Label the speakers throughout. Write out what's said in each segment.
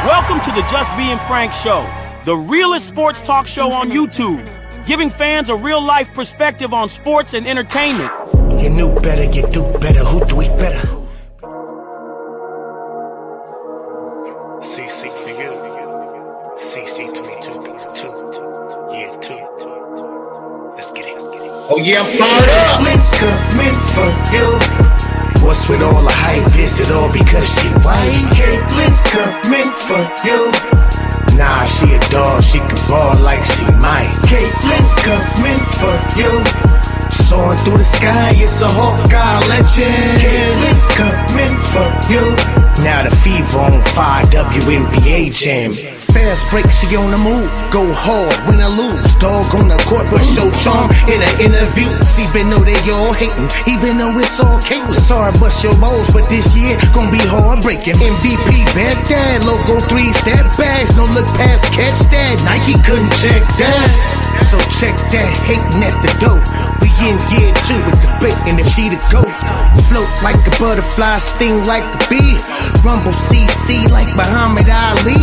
Speaker 1: Welcome to the Just Being Frank Show, the realest sports talk show on YouTube, giving fans a real-life perspective on sports and entertainment.
Speaker 2: You knew better, you do better, who do it better? CC for you, CC to me too, yeah, two. Let's get it.
Speaker 3: Oh yeah, I'm fired up.
Speaker 2: Let's come for you. What's with all the hype? Is it all because she white? Caitlin's coming for you. Nah, she a dog, she can ball like she might. Caitlin's coming for you. Soaring through the sky, it's a Hawkeye legend. Caitlin's coming for you. Now the fever on fire, WNBA jam. Fast break, she on the move. Go hard, win or lose. Dog on the court, but show charm in an interview. Even though they all hating, even though it's all Caitlyn. Sorry, bust your balls, but this year gonna be hard breaking. MVP, bad dad, logo 3-step bags. No look past, catch that. Nike couldn't check that. So check that, hating at the door. We in year 2 with the bacon if she the GOAT. Float like a butterfly, sting like a bee. Rumble CC like Muhammad Ali.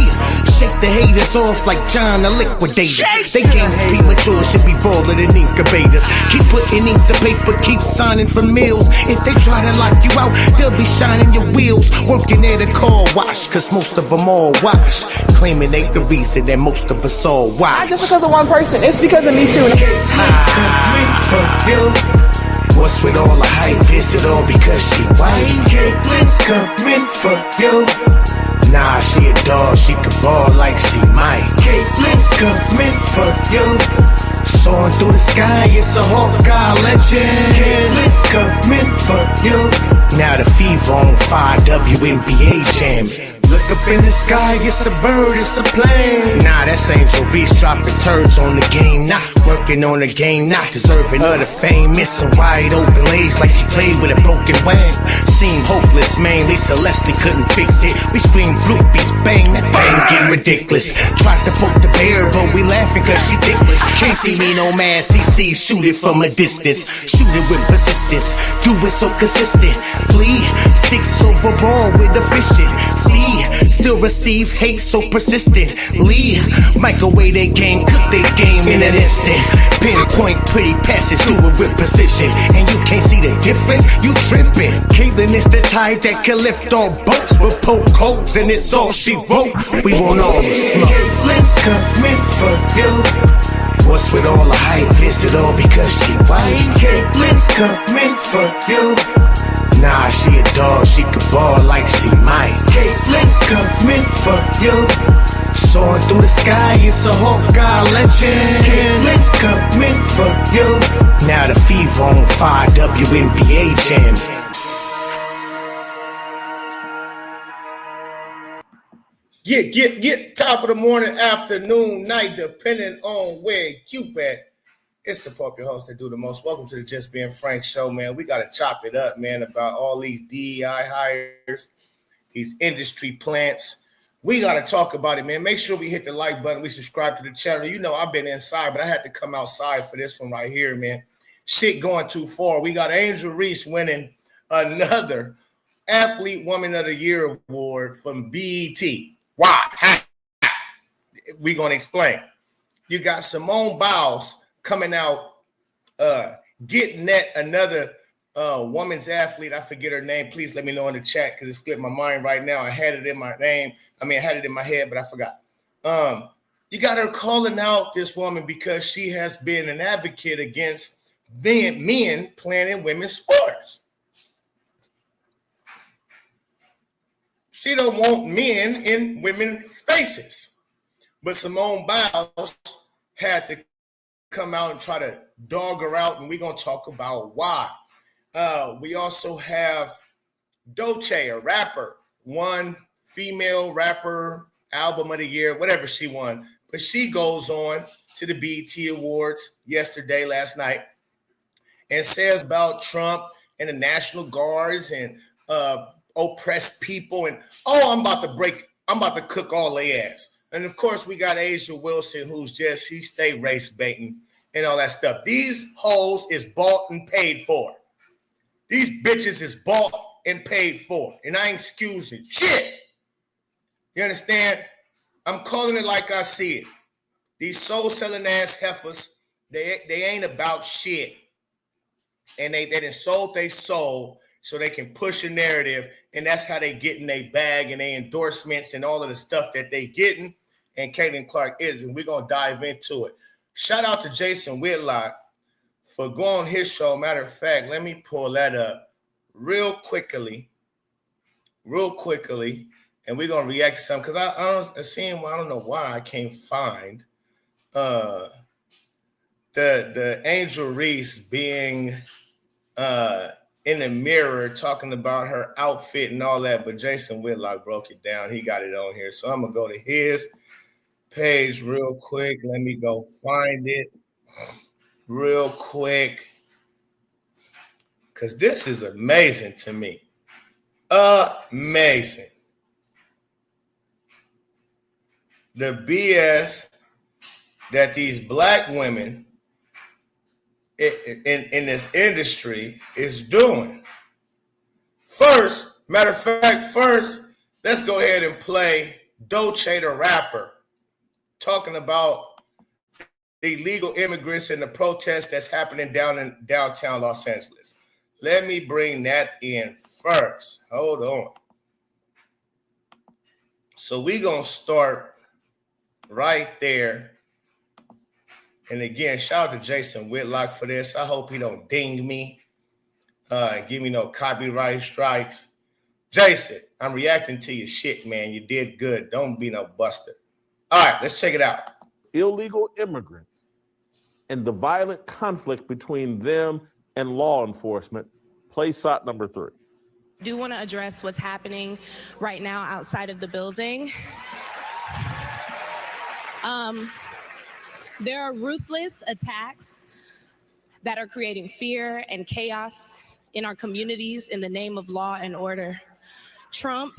Speaker 2: Shake the haters off like John the Liquidator. They games premature, should be baller than incubators. Keep putting ink to paper, keep signing for meals. If they try to lock you out, they'll be shining your wheels. Working at a car wash, cause most of them all wash. Claiming they the reason that most of us all watch.
Speaker 4: Not just because of one person, it's because of me too.
Speaker 2: What's with all the hype? Is it all because she white? Caitlin's coming for you. Nah, she a dog, she can ball like she might. Caitlin's coming for you. Soaring through the sky, it's a Hawkeye legend. Caitlin's coming for you. Now the fever on fire, WNBA jam. Look up in the sky, it's a bird, it's a plane. Nah, that's Angel Reese dropping turds on the game. Not working on the game, not deserving of the fame. Missing wide open lays like she played with a broken wing. Seemed hopeless, man, Lisa Leslie couldn't fix it. We scream floopies, bang, that bang getting ridiculous. Tried to poke the bear, but we laughing cause she dickless. Can't see me no man, CC, shoot it from a distance. Shoot it with persistence, do it so consistently. 6 overall with efficiency. Still receive hate so persistently. Microwave their game, cook their game in an instant. Pinpoint pretty passes, do it with precision. And you can't see the difference, you tripping. Caitlyn is the type that can lift all boats, but poke holes and it's all she wrote. We want all the smoke. Caitlyn's coming for you. What's with all the hype? Is it all because she white? Caitlyn's coming for you. Nah, she a dog, she can ball like she might. Caitlin's coming for you. Soaring through the sky, it's a Hawkeye legend. Caitlin's coming for you. Now the fever on fire, WNBA jam.
Speaker 3: Get top of the morning, afternoon, night, depending on where you at. It's the popular host that do the most. Welcome to the Just Being Frank show, man. We got to chop it up, man, about all these DEI hires, these industry plants. We got to talk about it, man. Make sure we hit the like button. We subscribe to the channel. You know, I've been inside, but I had to come outside for this one right here, man. Shit going too far. We got Angel Reese winning another Athlete Woman of the Year award from BET. Why? We're going to explain. You got Simone Biles coming out, getting at another woman's athlete. I forget her name. Please let me know in the chat because it slipped my mind right now. I had it in my name. I had it in my head, but I forgot. You got her calling out this woman because she has been an advocate against men playing in women's sports. She don't want men in women's spaces. But Simone Biles had to come out and try to dog her out, and we're going to talk about why. We also have Doechii, a rapper, won female rapper album of the year, whatever she won. But she goes on to the BET Awards last night, and says about Trump and the National Guards and oppressed people, and I'm about to cook all their ass. And of course, we got Asia Wilson, he stay race baiting and all that stuff. These hoes is bought and paid for. These bitches is bought and paid for. And I ain't excusing shit. You understand? I'm calling it like I see it. These soul-selling ass heifers, they ain't about shit. And they done sold their soul so they can push a narrative, and that's how they get in their bag and their endorsements and all of the stuff that they getting, and Caitlin Clark is, and we're going to dive into it. Shout out to Jason Whitlock for going on his show. Matter of fact, let me pull that up real quickly, and we're going to react to something, because I don't know why I can't find the Angel Reese being in the mirror talking about her outfit and all that, but Jason Whitlock broke it down. He got it on here. So I'm going to go to his page real quick. Let me go find it real quick, because this is amazing to me. Amazing. The BS that these black women in this industry is doing. First, matter of fact, let's go ahead and play Doechii the rapper talking about the illegal immigrants and the protest that's happening down in downtown Los Angeles. Let me bring that in first. Hold on. So we gonna start right there. And again, shout out to Jason Whitlock for this. I hope he don't ding me and give me no copyright strikes. Jason, I'm reacting to your shit, man. You did good. Don't be no buster. All right, let's check it out.
Speaker 5: Illegal immigrants and the violent conflict between them and law enforcement. Play shot number 3.
Speaker 6: I do want to address what's happening right now outside of the building. There are ruthless attacks that are creating fear and chaos in our communities in the name of law and order. Trump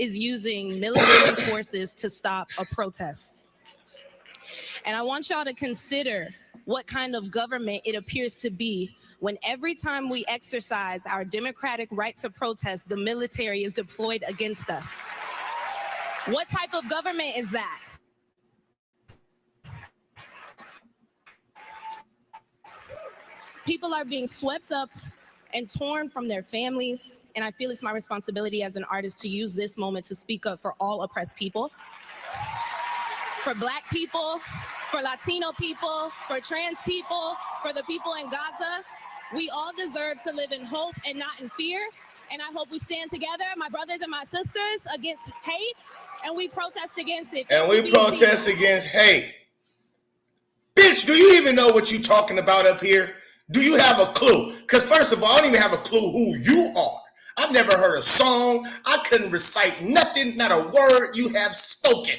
Speaker 6: is using military forces to stop a protest. And I want y'all to consider what kind of government it appears to be when every time we exercise our democratic right to protest, the military is deployed against us. What type of government is that? People are being swept up and torn from their families, and I feel it's my responsibility as an artist to use this moment to speak up for all oppressed people, for Black people, for Latino people, for trans people, for the people in Gaza. We all deserve to live in hope and not in fear, and I hope we stand together, my brothers and my sisters, against hate, and we protest against it.
Speaker 3: And we protest against hate. Bitch, do you even know what you're talking about up here? Do you have a clue? Because first of all, I don't even have a clue who you are. I've never heard a song. I couldn't recite nothing, not a word you have spoken.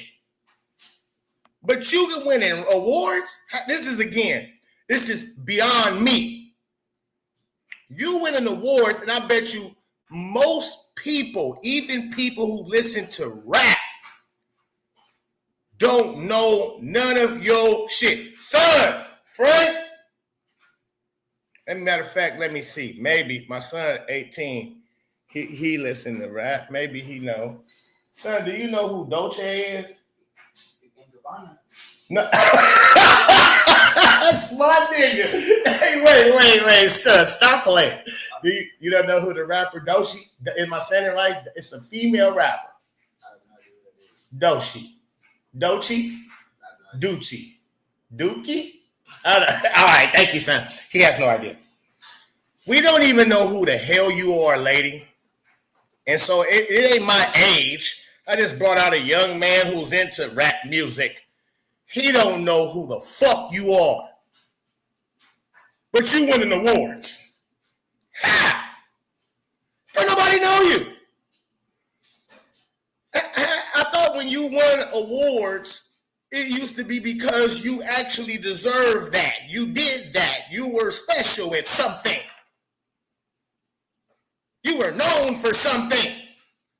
Speaker 3: But you can win in awards. This is beyond me. You win an award, and I bet you most people, even people who listen to rap, don't know none of your shit. Son, Frank. As a matter of fact, let me see. Maybe my son, 18, he listen to rap. Maybe he know. Son, do you know who Doechii is? No. That's my nigga. Hey, wait, son, stop playing. You don't know who the rapper Doechii? Am I saying it right? It's a female rapper. Doechii. Doechii? All right, thank you, son. He has no idea. We don't even know who the hell you are, lady. And so it ain't my age. I just brought out a young man who's into rap music. He don't know who the fuck you are. But you win an awards. Ha! Don't nobody know you. I thought when you won awards, it used to be because you actually deserved that. You did that. You were special at something. You were known for something.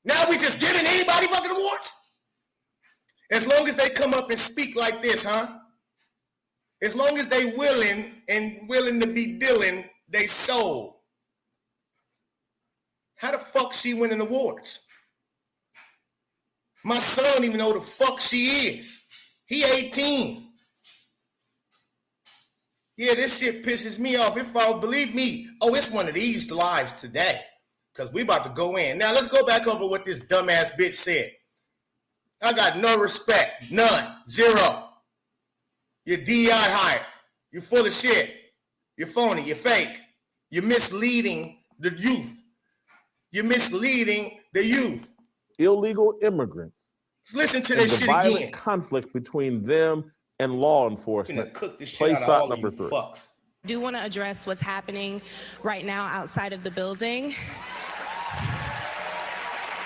Speaker 3: Now we just giving anybody fucking awards? As long as they come up and speak like this, huh? As long as they willing to be dealing, they sold. How the fuck she winning awards? My son don't even know who the fuck she is. He 18. Yeah, this shit pisses me off. If I believe me, it's one of these lives today. Because we about to go in. Now, let's go back over what this dumbass bitch said. I got no respect. None. Zero. You're DEI hire. You're full of shit. You're phony. You're fake. You're misleading the youth. You're misleading the youth.
Speaker 5: Illegal immigrants.
Speaker 3: Let's listen to
Speaker 5: and
Speaker 3: this
Speaker 5: the
Speaker 3: shit
Speaker 5: violent
Speaker 3: again.
Speaker 5: conflict between them and law enforcement.
Speaker 3: Cook this shit
Speaker 5: Play
Speaker 3: out of
Speaker 5: shot
Speaker 3: all
Speaker 5: number
Speaker 3: of you
Speaker 5: 3.
Speaker 3: fucks.
Speaker 6: I do want to address what's happening right now outside of the building.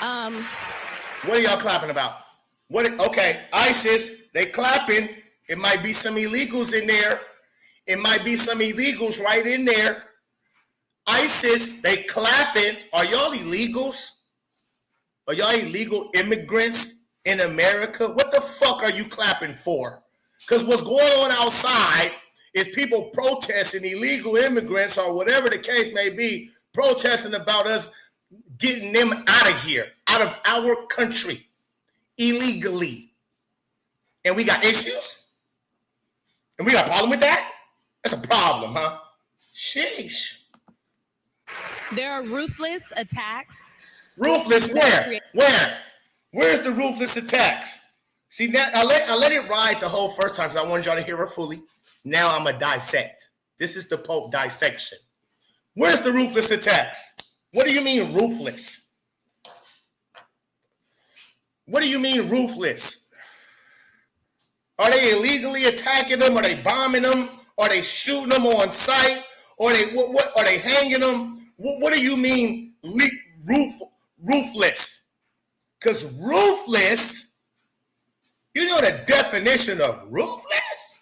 Speaker 3: What are y'all clapping about? Okay, ISIS, they clapping. It might be some illegals in there. It might be some illegals right in there. ISIS, they clapping. Are y'all illegals? Are y'all illegal immigrants in America? What the fuck are you clapping for? Because what's going on outside is people protesting, illegal immigrants or whatever the case may be, protesting about us getting them out of here, out of our country, illegally. And we got issues? And we got a problem with that? That's a problem, huh? Sheesh.
Speaker 6: There are ruthless attacks.
Speaker 3: Ruthless where? Where? Where's the ruthless attacks? See, now I let it ride the whole first time because I wanted y'all to hear it fully. Now I'm a dissect. This is the Pope dissection. Where's the ruthless attacks? What do you mean ruthless? What do you mean ruthless? Are they illegally attacking them? Are they bombing them? Are they shooting them on sight? Or what are they hanging them? What do you mean ruthless? Because ruthless, you know the definition of ruthless?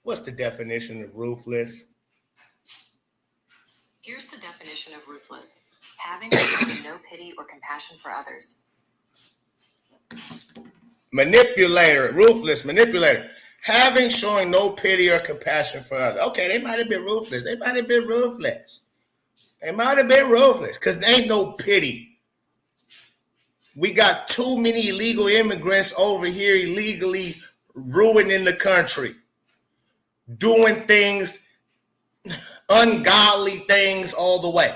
Speaker 3: What's the definition of ruthless?
Speaker 7: Here's the definition of ruthless. Having no pity or compassion for others.
Speaker 3: Manipulator, ruthless, manipulator. Having, showing no pity or compassion for others. Okay, they might have been ruthless. They might have been ruthless. They might have been ruthless because there ain't no pity. We got too many illegal immigrants over here illegally ruining the country. Doing things, ungodly things all the way.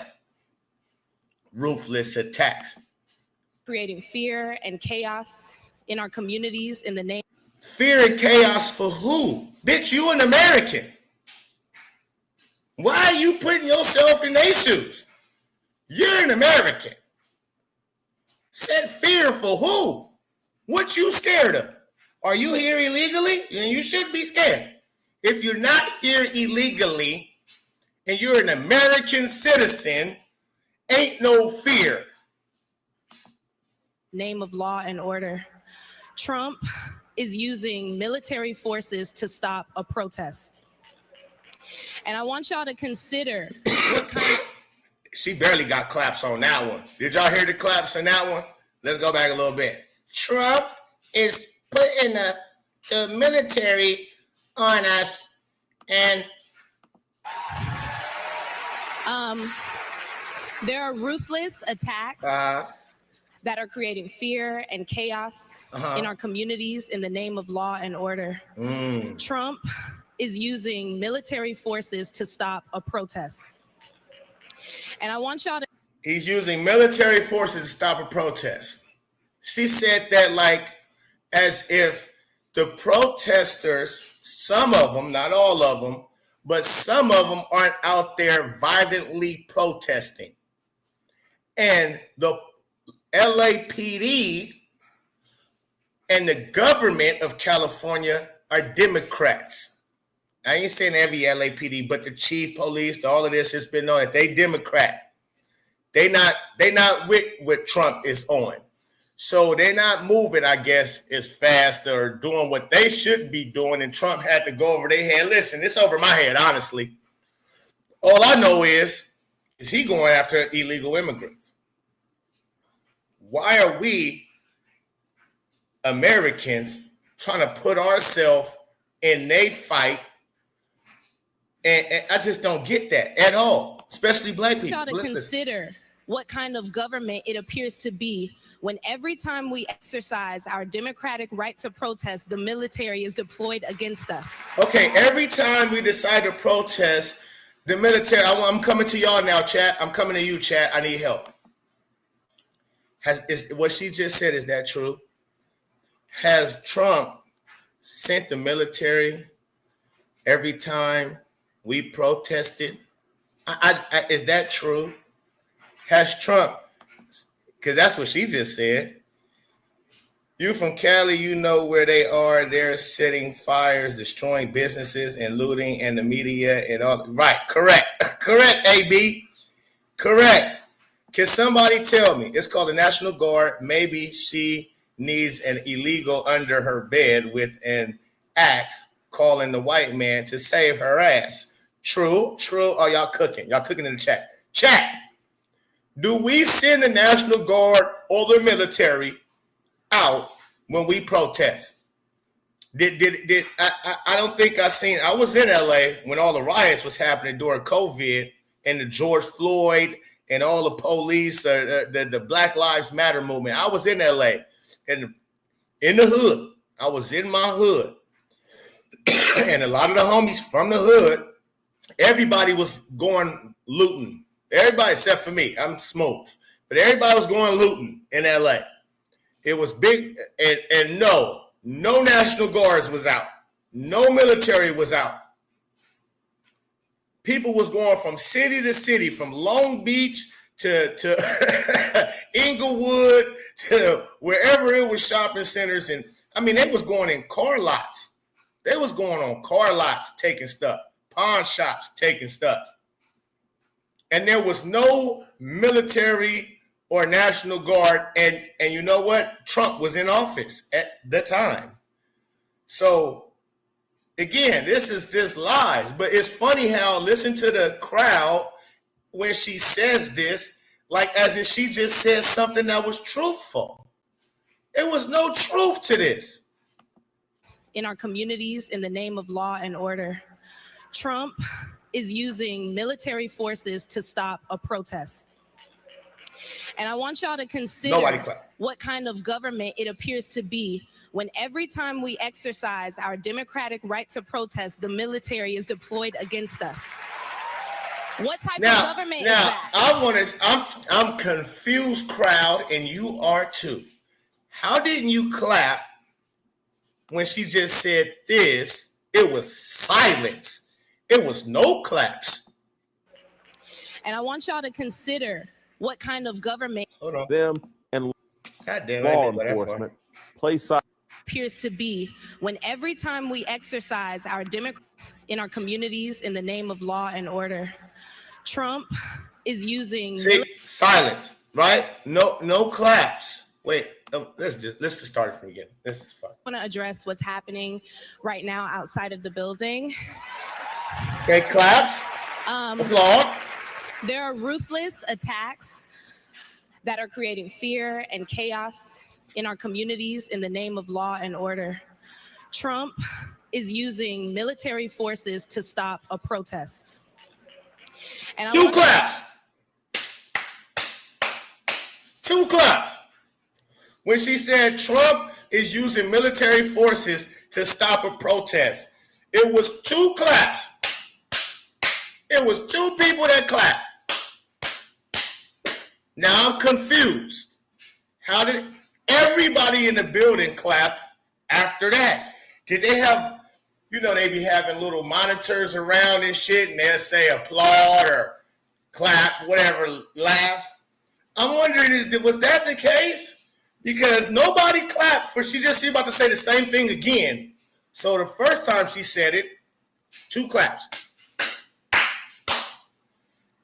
Speaker 3: Ruthless attacks.
Speaker 6: Creating fear and chaos in our communities in the name.
Speaker 3: Fear and chaos for who? Bitch, you an American. Why are you putting yourself in their shoes? You're an American. Set fear for who? What you scared of? Are you here illegally? Then you should be scared. If you're not here illegally and you're an American citizen, ain't no fear.
Speaker 6: Name of law and order. Trump is using military forces to stop a protest. And I want y'all to consider what kind of...
Speaker 3: She barely got claps on that one. Did y'all hear the claps on that one? Let's go back a little bit. Trump is putting the military on us and...
Speaker 6: there are ruthless attacks that are creating fear and chaos in our communities in the name of law and order. Trump is using military forces to stop a protest. And I want y'all to...
Speaker 3: He's using military forces to stop a protest. She said that like as if the protesters, some of them, not all of them, but some of them aren't out there violently protesting. And the LAPD and the government of California are Democrats. I ain't saying every LAPD, but the chief police, all of this has been on it. They Democrat. They not with what Trump is on. So they're not moving, I guess, as fast or doing what they should be doing. And Trump had to go over their head. Listen, it's over my head, honestly. All I know is he going after illegal immigrants? Why are we Americans trying to put ourselves in their fight? And I just don't get that at all, especially black people.
Speaker 6: Y'all to consider what kind of government it appears to be when every time we exercise our democratic right to protest, the military is deployed against us?
Speaker 3: Okay, every time we decide to protest, the military, I'm coming to y'all now, chat. I'm coming to you, chat. I need help. What she just said, is that true? Has Trump sent the military every time we protested? Is that true? Has Trump, because that's what she just said. You from Cali, you know where they are. They're setting fires, destroying businesses, and looting, and the media and all. Right, correct, AB, correct. Can somebody tell me? It's called the National Guard. Maybe she needs an illegal under her bed with an axe, calling the white man to save her ass. True. Or y'all cooking? Y'all cooking in the chat. Chat. Do we send the National Guard or the military out when we protest? I don't think I was in LA when all the riots was happening during COVID and the George Floyd and all the police, the Black Lives Matter movement. I was in LA and in the hood. I was in my hood. And a lot of the homies from the hood, everybody was going looting. Everybody except for me. I'm smooth. But everybody was going looting in LA. It was big, and no National Guards was out. No military was out. People was going from city to city, from Long Beach to Inglewood to wherever it was shopping centers. And I mean, they was going in car lots. They was going on car lots taking stuff, pawn shops taking stuff. And there was no military or National Guard. And you know what? Trump was in office at the time. So, again, this is just lies. But it's funny how, listen to the crowd when she says this, like as if she just said something that was truthful. There was no truth to this.
Speaker 6: In our communities, in the name of law and order, Trump is using military forces to stop a protest. And I want y'all to consider what kind of government it appears to be when every time we exercise our democratic right to protest, the military is deployed against us. What type of government is that?
Speaker 3: I'm confused, crowd, and you are too. How didn't you clap when she just said this? It was silence. It was no claps.
Speaker 6: And I want y'all to consider what kind of government
Speaker 5: them and law enforcement place
Speaker 6: appears to be when every time we exercise our democracy in our communities in the name of law and order, Trump is using
Speaker 3: silence, right? No claps. Wait, let's just start it from again. This is fun.
Speaker 6: I want to address what's happening right now outside of the building.
Speaker 3: Okay, claps. Applaud.
Speaker 6: There are ruthless attacks that are creating fear and chaos in our communities in the name of law and order. Trump is using military forces to stop a protest. And
Speaker 3: Two claps. Two claps. When she said Trump is using military forces to stop a protest, it was two claps. It was two people that clapped. Now I'm confused. How did everybody in the building clap after that? Did they have, they be having little monitors around and shit, and they'll say applaud or clap, whatever, laugh. I'm wondering, was that the case? Because nobody clapped for she's about to say the same thing again. So the first time she said it, two claps.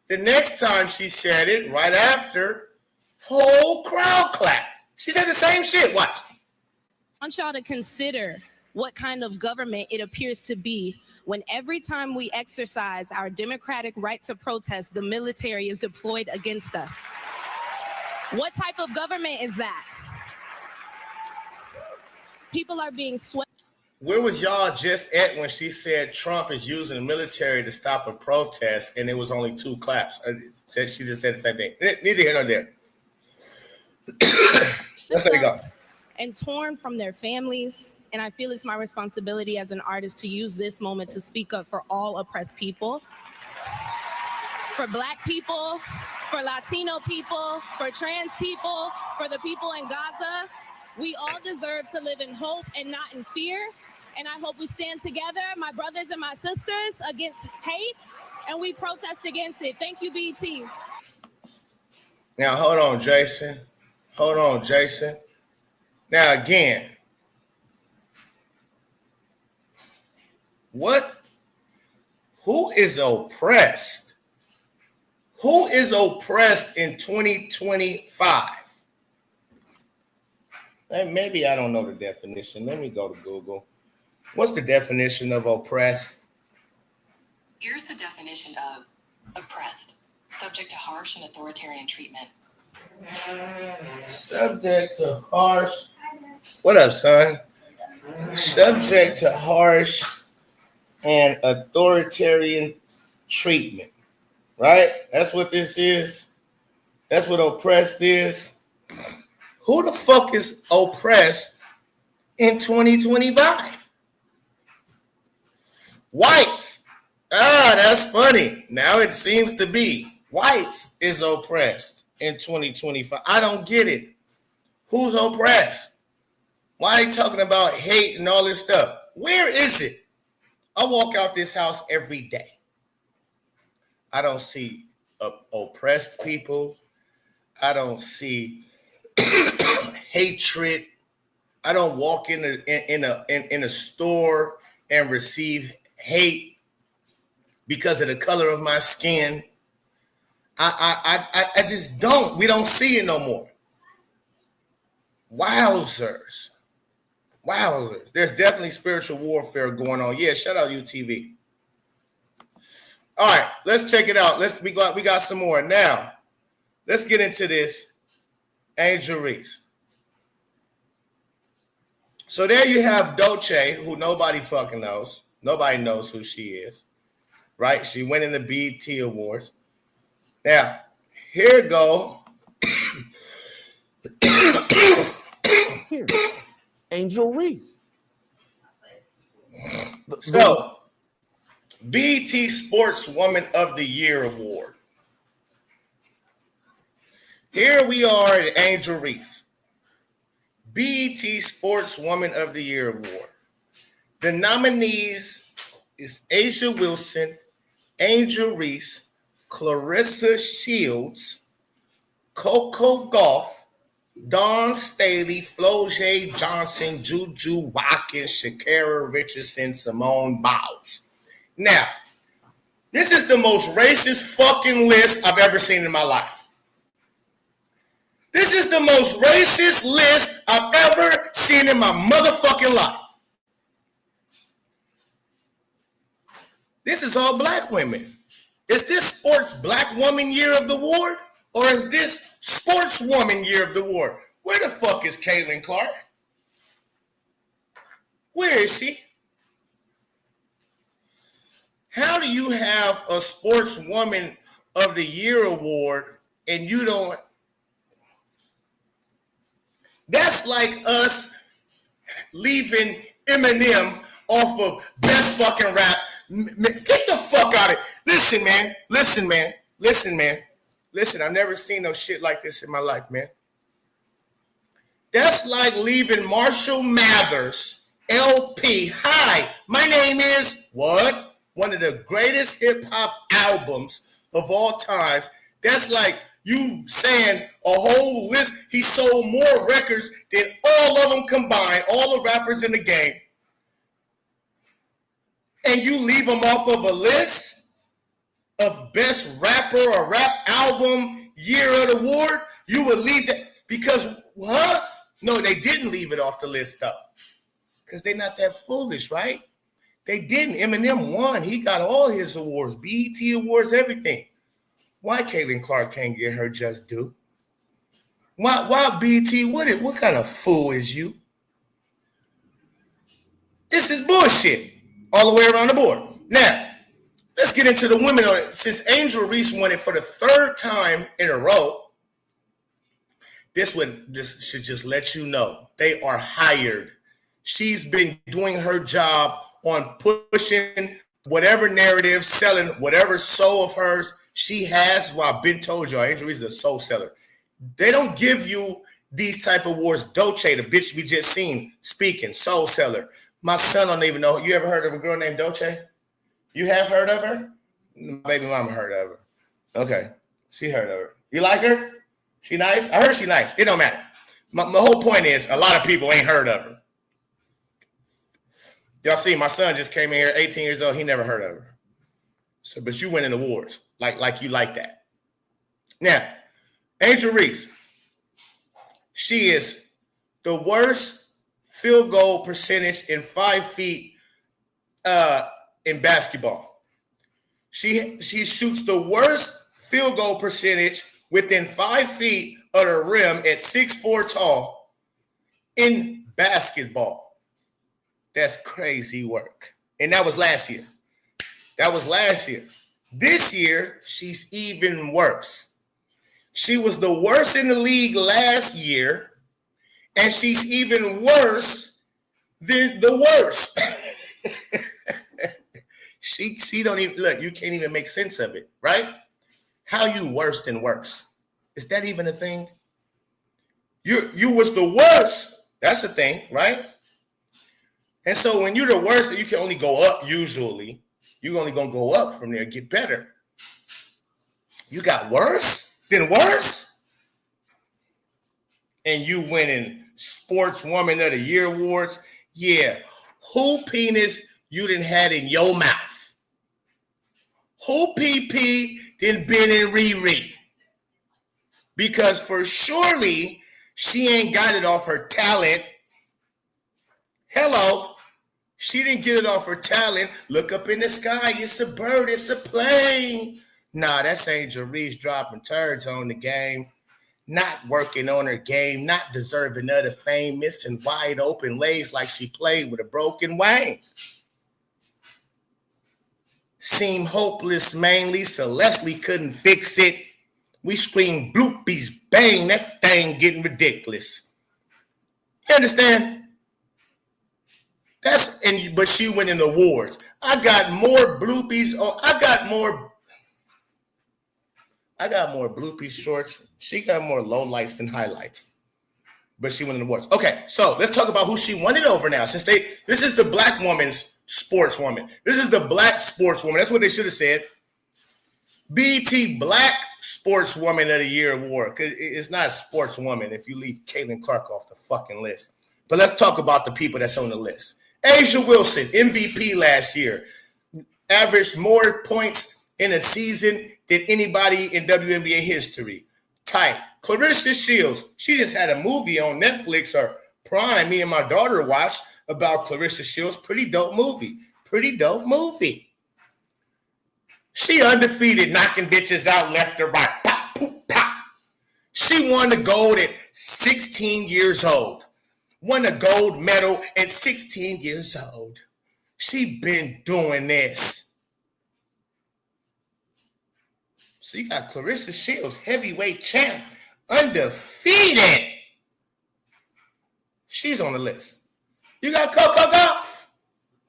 Speaker 3: The next time she said it, right after, whole crowd clapped. She said the same shit. Watch.
Speaker 6: I want y'all to consider what kind of government it appears to be when every time we exercise our democratic right to protest, the military is deployed against us. What type of government is that? People are being swept.
Speaker 3: Where was y'all just at when she said Trump is using the military to stop a protest and it was only 2 claps? She just said the same thing. Neither here nor there. Let's let it go.
Speaker 6: And torn from their families. And I feel it's my responsibility as an artist to use this moment to speak up for all oppressed people, for Black people, for Latino people, for trans people, for the people in Gaza. We all deserve to live in hope and not in fear. And I hope we stand together, my brothers and my sisters, against hate, and we protest against it. Thank you, BT.
Speaker 3: Now, hold on, Jason. Hold on, Jason. Now, again, who is oppressed? Who is oppressed in 2025? And maybe I don't know the definition. Let me go to Google. What's the definition of oppressed?
Speaker 7: Here's the definition of oppressed, subject to harsh and authoritarian treatment.
Speaker 3: Subject to harsh. What up, son? Subject to harsh and authoritarian treatment. Right? That's what this is. That's what oppressed is. Who the fuck is oppressed in 2025? Whites. Ah, that's funny. Now it seems to be whites is oppressed in 2025. I don't get it. Who's oppressed? Why are you talking about hate and all this stuff? Where is it? I walk out this house every day. I don't see oppressed people. I don't see hatred. I don't walk in a store and receive hate because of the color of my skin. I just don't. We don't see it no more. Wowzers. There's definitely spiritual warfare going on. Yeah, shout out UTV. All right, let's check it out. We got some more. Now, let's get into this. Angel Reese. So there you have Doechii, who nobody fucking knows. Nobody knows who she is, right? She went in the BET Awards. Now, here go.
Speaker 5: Here, Angel Reese.
Speaker 3: So, BET Sportswoman of the Year Award. Here we are at Angel Reese. BET Sportswoman of the Year Award. The nominees is Asia Wilson, Angel Reese, Clarissa Shields, Coco Gauff, Dawn Staley, Flojae Johnson, Juju Watkins, Shakira Richardson, Simone Biles. Now, this is the most racist fucking list I've ever seen in my life. This is the most racist list I've ever seen in my motherfucking life. This is all Black women. Is this Sports Black Woman Year of the Award? Or is this Sportswoman Year of the Award? Where the fuck is Caitlin Clark? Where is she? How do you have a Sportswoman of the Year award and you don't? That's like us leaving Eminem off of Best Fucking Rap. Get the fuck out of it. Listen, man. Listen, I've never seen no shit like this in my life, man. That's like leaving Marshall Mathers, LP. Hi, my name is what? One of the greatest hip-hop albums of all time. That's like you saying a whole list. He sold more records than all of them combined, all the rappers in the game. And you leave them off of a list of best rapper or rap album year of the award. You would leave that because what? No, they didn't leave it off the list though. Because they're not that foolish, right? They didn't. Eminem won. He got all his awards, BET awards, everything. Why Caitlin Clark can't get her just due? Why BET? What kind of fool is you? This is bullshit all the way around the board. Now, let's get into the women on it. Since Angel Reese won it for the third time in a row, this should just let you know they are hired. She's been doing her job on pushing whatever narrative, selling whatever soul of hers she has. Well, I've been told y'all, Angel Reese is a soul seller. They don't give you these type of awards. Doechii, the bitch we just seen speaking, soul seller. My son don't even know. You ever heard of a girl named Doechii? You have heard of her? My baby mama heard of her. Okay, she heard of her. You like her? She nice? I heard she nice. It don't matter. My whole point is a lot of people ain't heard of her. Y'all see, my son just came in here, 18 years old. He never heard of her. So, but you winning awards like you like that. Now, Angel Reese, she is the worst field goal percentage in 5 feet in basketball. She shoots the worst field goal percentage within 5 feet of the rim at 6'4" tall in basketball. That's crazy work. And that was last year. This year, she's even worse. She was the worst in the league last year, and she's even worse than the worst. She don't even look. You can't even make sense of it, right? How you worse than worse? Is that even a thing? You was the worst. That's the thing, right? And so when you're the worst, you can only go up usually. You're only going to go up from there, get better. You got worse than worse? And you winning Sportswoman of the Year awards? Yeah. Who penis you done had in your mouth? Who PP done been in Riri? Because for surely she ain't got it off her talent. Hello. She didn't get it off her talent. Look up in the sky. It's a bird. It's a plane. Nah, that's Angel Reese dropping turds on the game. Not working on her game. Not deserving of the fame. Missing wide open lays like she played with a broken wing. Seemed hopeless mainly, so Leslie couldn't fix it. We screamed bloopies, bang, that thing getting ridiculous. You understand? But she winning awards. I got more bloopies. I got more bloopy shorts. She got more lowlights than highlights. But she winning awards. Okay, so let's talk about who she won it over now. This is the black woman's sportswoman. This is the black sportswoman. That's what they should have said. BET Black Sportswoman of the Year award. Because it's not a sportswoman if you leave Caitlin Clark off the fucking list. But let's talk about the people that's on the list. A'ja Wilson, MVP last year, averaged more points in a season than anybody in WNBA history. Tight. Clarissa Shields, she just had a movie on Netflix or Prime. Me and my daughter watched about Clarissa Shields. Pretty dope movie. She undefeated, knocking bitches out left or right. Pop, poop, pop. She won the gold at 16 years old. Won a gold medal at 16 years old. She been doing this. So you got Clarissa Shields, heavyweight champ, undefeated. She's on the list. You got Coco Gauff.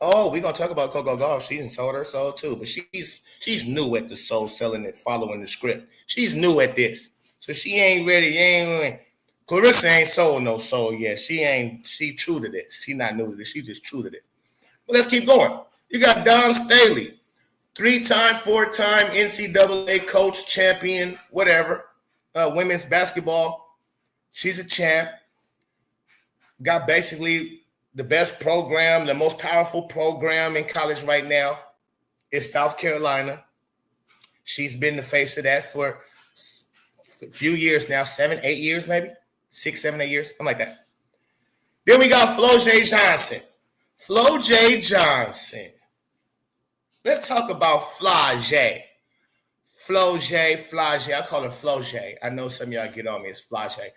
Speaker 3: Oh, we're going to talk about Coco Gauff. She's sold her soul too, but she's new at the soul selling and following the script. She's new at this. So she ain't ready. Clarissa ain't sold no soul yet. She true to this. She not new to this. She just true to this. But let's keep going. You got Dawn Staley, 3-time, 4-time NCAA coach, champion, whatever, women's basketball. She's a champ. Got basically the best program, the most powerful program in college right now is South Carolina. She's been the face of that for a few years now, 7, 8 years maybe. 6, 7, 8 years, something like that. Then we got Flau'jae Johnson. Flau'jae Johnson. Let's talk about Flau'jae. Flau'jae. I call her Flau'jae. I know some of y'all get on me. It's Flau'jae.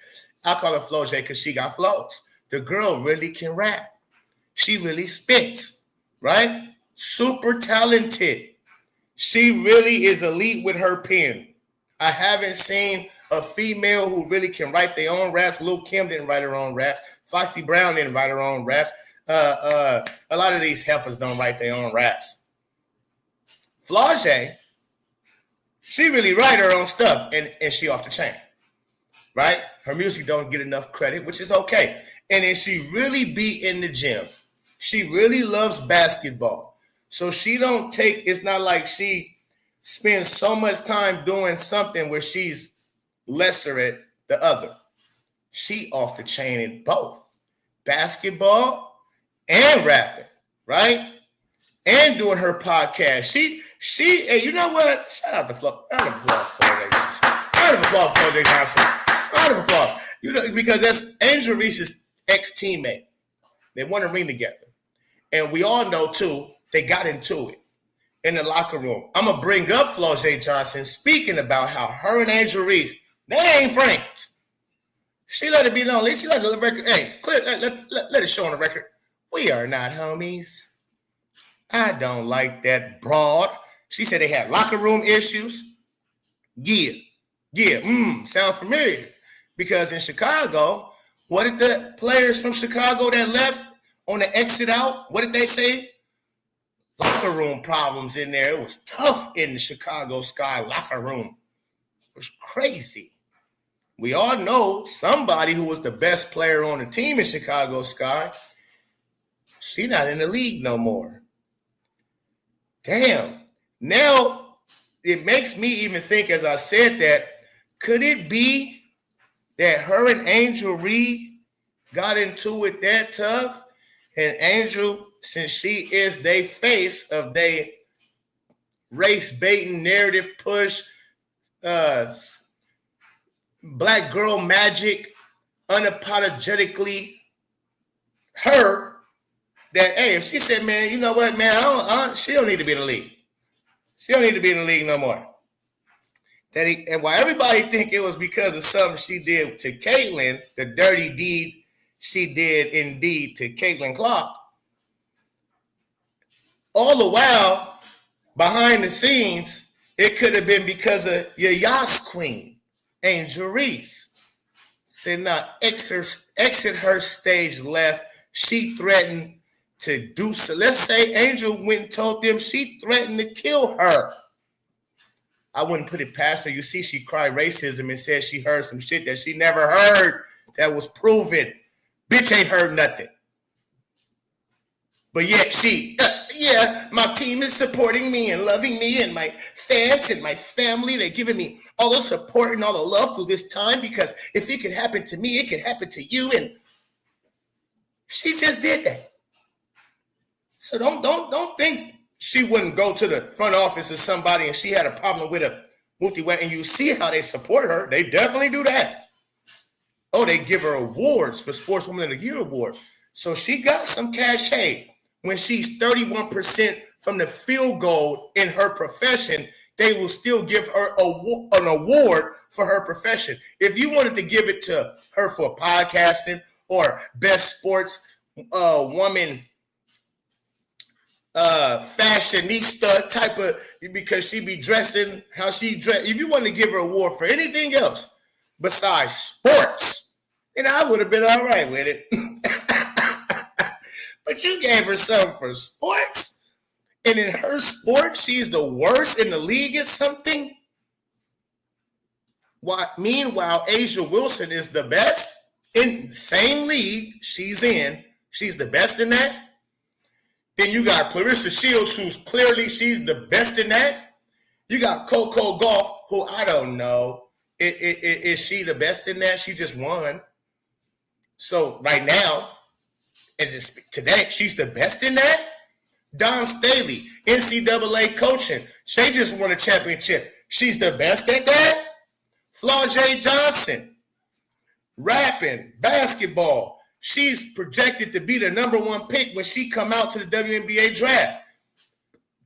Speaker 3: I call her Flau'jae because she got flows. The girl really can rap. She really spits, right? Super talented. She really is elite with her pen. I haven't seen a female who really can write their own raps. Lil' Kim didn't write her own raps. Foxy Brown didn't write her own raps. A lot of these heifers don't write their own raps. Flau'jae, she really write her own stuff, and she off the chain, right? Her music don't get enough credit, which is okay. And then she really be in the gym. She really loves basketball. So she don't take, it's not like she spends so much time doing something where she's lesser at the other. She off the chain in both basketball and rapping, right? And doing her podcast. She, and you know what? Shout out to Flo. Round of applause for Flau'jae Johnson. Round of applause for Flau'jae Johnson. Round of applause. You know, because that's Angel Reese's ex-teammate. They won a ring together. And we all know, too, they got into it in the locker room. I'm going to bring up Flau'jae Johnson speaking about how her and Angel Reese, they ain't friends. She let it be known. She let the record, hey, let it show on the record. We are not homies. I don't like that broad. She said they had locker room issues. Yeah, sound familiar. Because in Chicago, what did the players from Chicago that left on the exit out, what did they say? Locker room problems in there. It was tough in the Chicago Sky locker room. It was crazy. We all know somebody who was the best player on the team in Chicago Sky. She not in the league no more. Damn. Now, it makes me even think, as I said that, could it be that her and Angel Reed got into it that tough? And Angel, since she is they face of they race baiting narrative push, black girl magic, unapologetically her, that, hey, if she said, man, you know what, man, she don't need to be in the league. She don't need to be in the league no more. And while everybody think it was because of something she did to Caitlyn, the dirty deed she did indeed to Caitlyn Clark, all the while, behind the scenes, it could have been because of your Yas queen, Angel Reese. Said, now, exit her stage left. She threatened to do so. Let's say Angel went and told them she threatened to kill her. I wouldn't put it past her. You see, she cried racism and said she heard some shit that she never heard that was proven. Bitch ain't heard nothing. But yet she, my team is supporting me and loving me, and my fans and my family, they're giving me all the support and all the love through this time, because if it could happen to me, it could happen to you. And she just did that. So don't think she wouldn't go to the front office of somebody and she had a problem with a multi-way, and you see how they support her. They definitely do that. Oh, they give her awards for Sportswoman of the Year award. So she got some cachet. When she's 31% from the field goal in her profession, they will still give her an award for her profession. If you wanted to give it to her for podcasting or best sports woman, fashionista type of, because she be dressing how she dress. If you want to give her an award for anything else besides sports, then I would have been all right with it. But you gave her something for sports, and in her sport, she's the worst in the league at something. Meanwhile, Asia Wilson is the best in the same league she's in. She's the best in that. Then you got Clarissa Shields, who's clearly she's the best in that. You got Coco Gauff, who I don't know. Is she the best in that? She just won. So right now, today, she's the best in that. Dawn Staley, NCAA coaching. She just won a championship. She's the best at that. Flau'jae Johnson, rapping, basketball. She's projected to be the number one pick when she come out to the WNBA draft.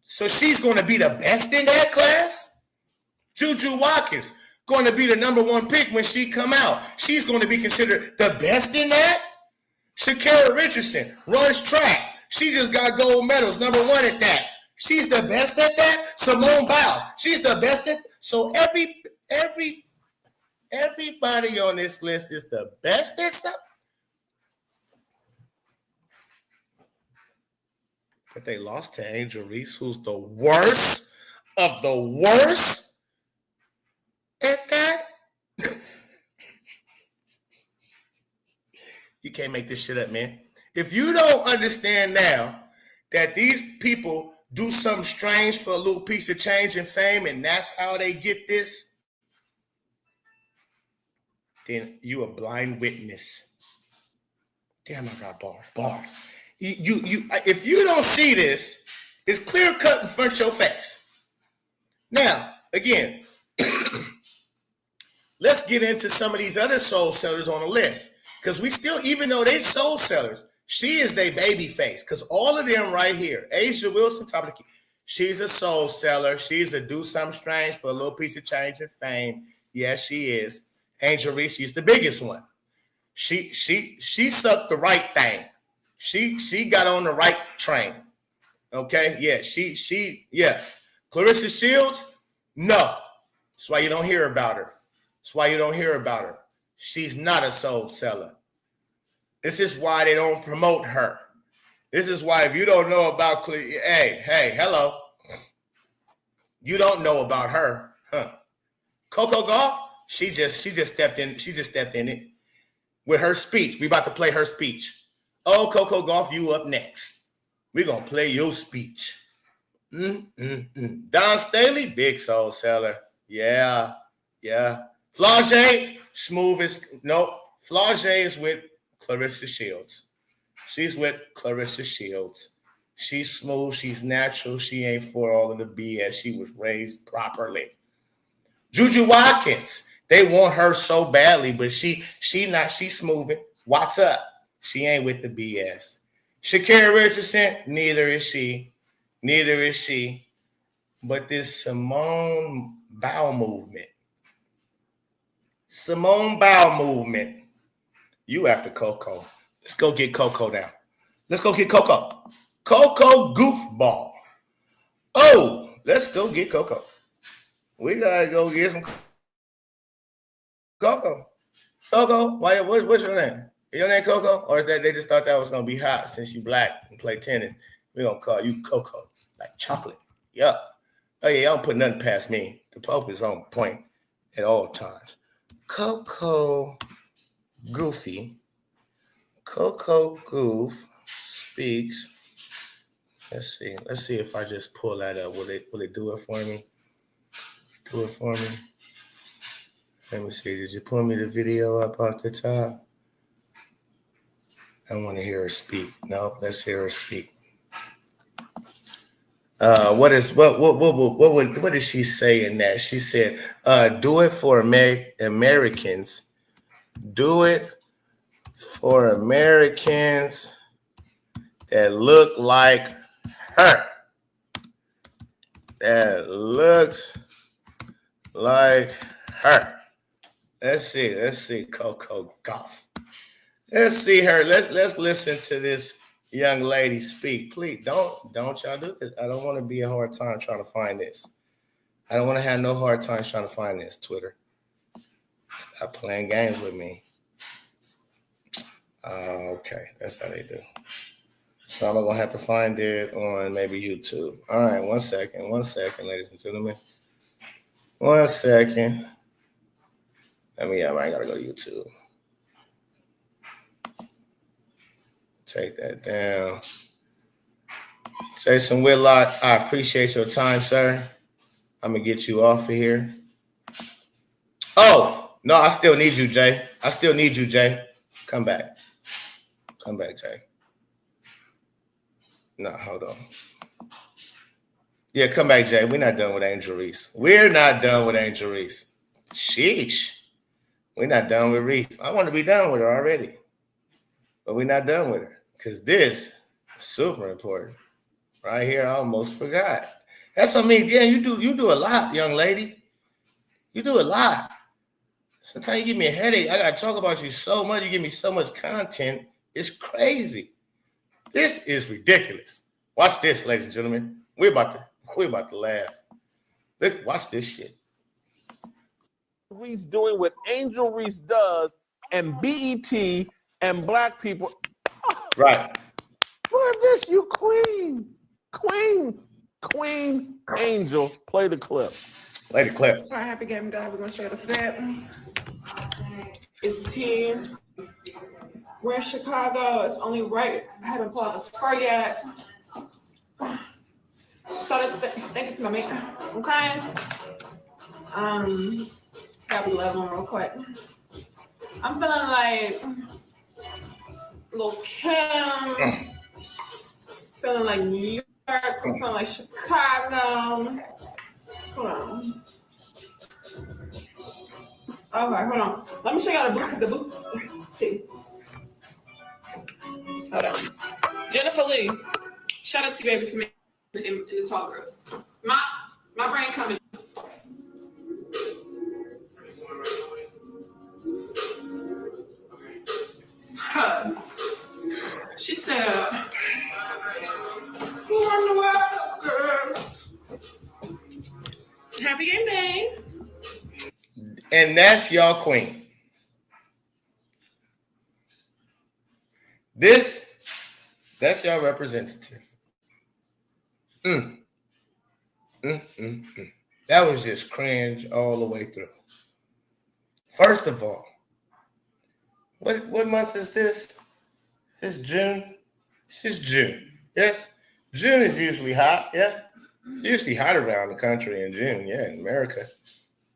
Speaker 3: So she's going to be the best in that class. Juju Watkins going to be the number one pick when she come out. She's going to be considered the best in that. Shakira Richardson runs track. She just got gold medals, number 1 at that. She's the best at that. Simone Biles, she's the best at. So everybody on this list is the best at something. But they lost to Angel Reese, who's the worst of the worst at that. You can't make this shit up, man. If you don't understand now that these people do something strange for a little piece of change and fame, and that's how they get this, then you a blind witness. Damn, I got bars. If you don't see this, it's clear cut in front of your face. Now, again, let's get into some of these other soul sellers on the list. Because we still, even though they soul sellers, she is their baby face. Because all of them right here, Asia Wilson, top of the key, she's a soul seller. She's a do something strange for a little piece of change and fame. Yes, she is. Angel Reese, she's the biggest one. She sucked the right thing. She got on the right train. Okay? Yeah, yeah. Clarissa Shields, no. That's why you don't hear about her. She's not a soul seller. This is why they don't promote her. This is why if you don't know about hello. You don't know about her. Huh. Coco Gauff, she just stepped in it with her speech. We about to play her speech. Oh, Coco Gauff, you up next. We're going to play your speech. Don Staley, big soul seller. Yeah. Flau'jae, Flau'jae is with Clarissa Shields. She's with Clarissa Shields. She's smooth. She's natural. She ain't for all of the BS. She was raised properly. Juju Watkins, they want her so badly, but she's smoothing. What's up? She ain't with the BS. Shakira Richardson, neither is she. But this Simone Biles movement. You after Coco. Let's go get Coco now. Let's go get Coco. Coco Goofball. Oh, let's go get Coco. We gotta go get some Coco. Coco, what's your name? Your name Coco? Or is that they just thought that was gonna be hot since you black and play tennis? We're gonna call you Coco, like chocolate. Yeah. Oh yeah, y'all don't put nothing past me. The Pope is on point at all times. Coco Goofy. Coco Gauff speaks. Let's see if I just pull that up. Will it do it for me? Let me see. Did you pull me the video up off the top? I want to hear her speak. No, let's hear her speak. What did she say in that? She said, do it for Americans. Do it for Americans that look like her. That looks like her. Let's see Coco Gauff. Let's see her. Let's listen to this young lady speak. Please don't y'all do this. I don't want to be a hard time trying to find this. I don't want to have no hard time trying to find this, Twitter. Stop playing games with me. Okay, that's how they do. So I'm going to have to find it on maybe YouTube. All right, one second, ladies and gentlemen. 1 second. I got to go to YouTube. Take that down. Jason Whitlock, I appreciate your time, sir. I'm going to get you off of here. Oh, no, I still need you, Jay. Come back, Jay. No, hold on. Yeah, come back, Jay. We're not done with Angel Reese. Sheesh. We're not done with Reese. I want to be done with her already. But we're not done with her. Because this is super important. Right here, I almost forgot. That's what I mean. Yeah, you do a lot, young lady. You do a lot. Sometimes you give me a headache. I got to talk about you so much. You give me so much content. It's crazy. This is ridiculous. Watch this, ladies and gentlemen. We're about to laugh. Look, watch this shit.
Speaker 5: Reese doing what Angel Reese does, and BET and black people.
Speaker 3: Right.
Speaker 5: For this, you Queen Angel. Play the clip.
Speaker 3: Play the clip.
Speaker 4: All right, happy game, guys. We're gonna show the fit. It's 10. We're in Chicago. It's only right. I haven't pulled out the fur yet. Shout out thank you to my mate. Okay. Gotta be leveling real quick. I'm feeling like Lil Kim. Feeling like New York. I'm feeling like Chicago. Hold on. Okay, hold on. Let me show y'all the boots too. Hold on. Jennifer Lee. Shout out to you, baby, for me in the tall girls. My brain coming. She said, "Who run the world, girls?" Happy game day.
Speaker 3: And that's y'all queen. That's y'all representative. That was just cringe all the way through. First of all, what month is this? Is this June? This is June. Yes. June is usually hot, yeah. It's usually hot around the country in June, yeah, in America.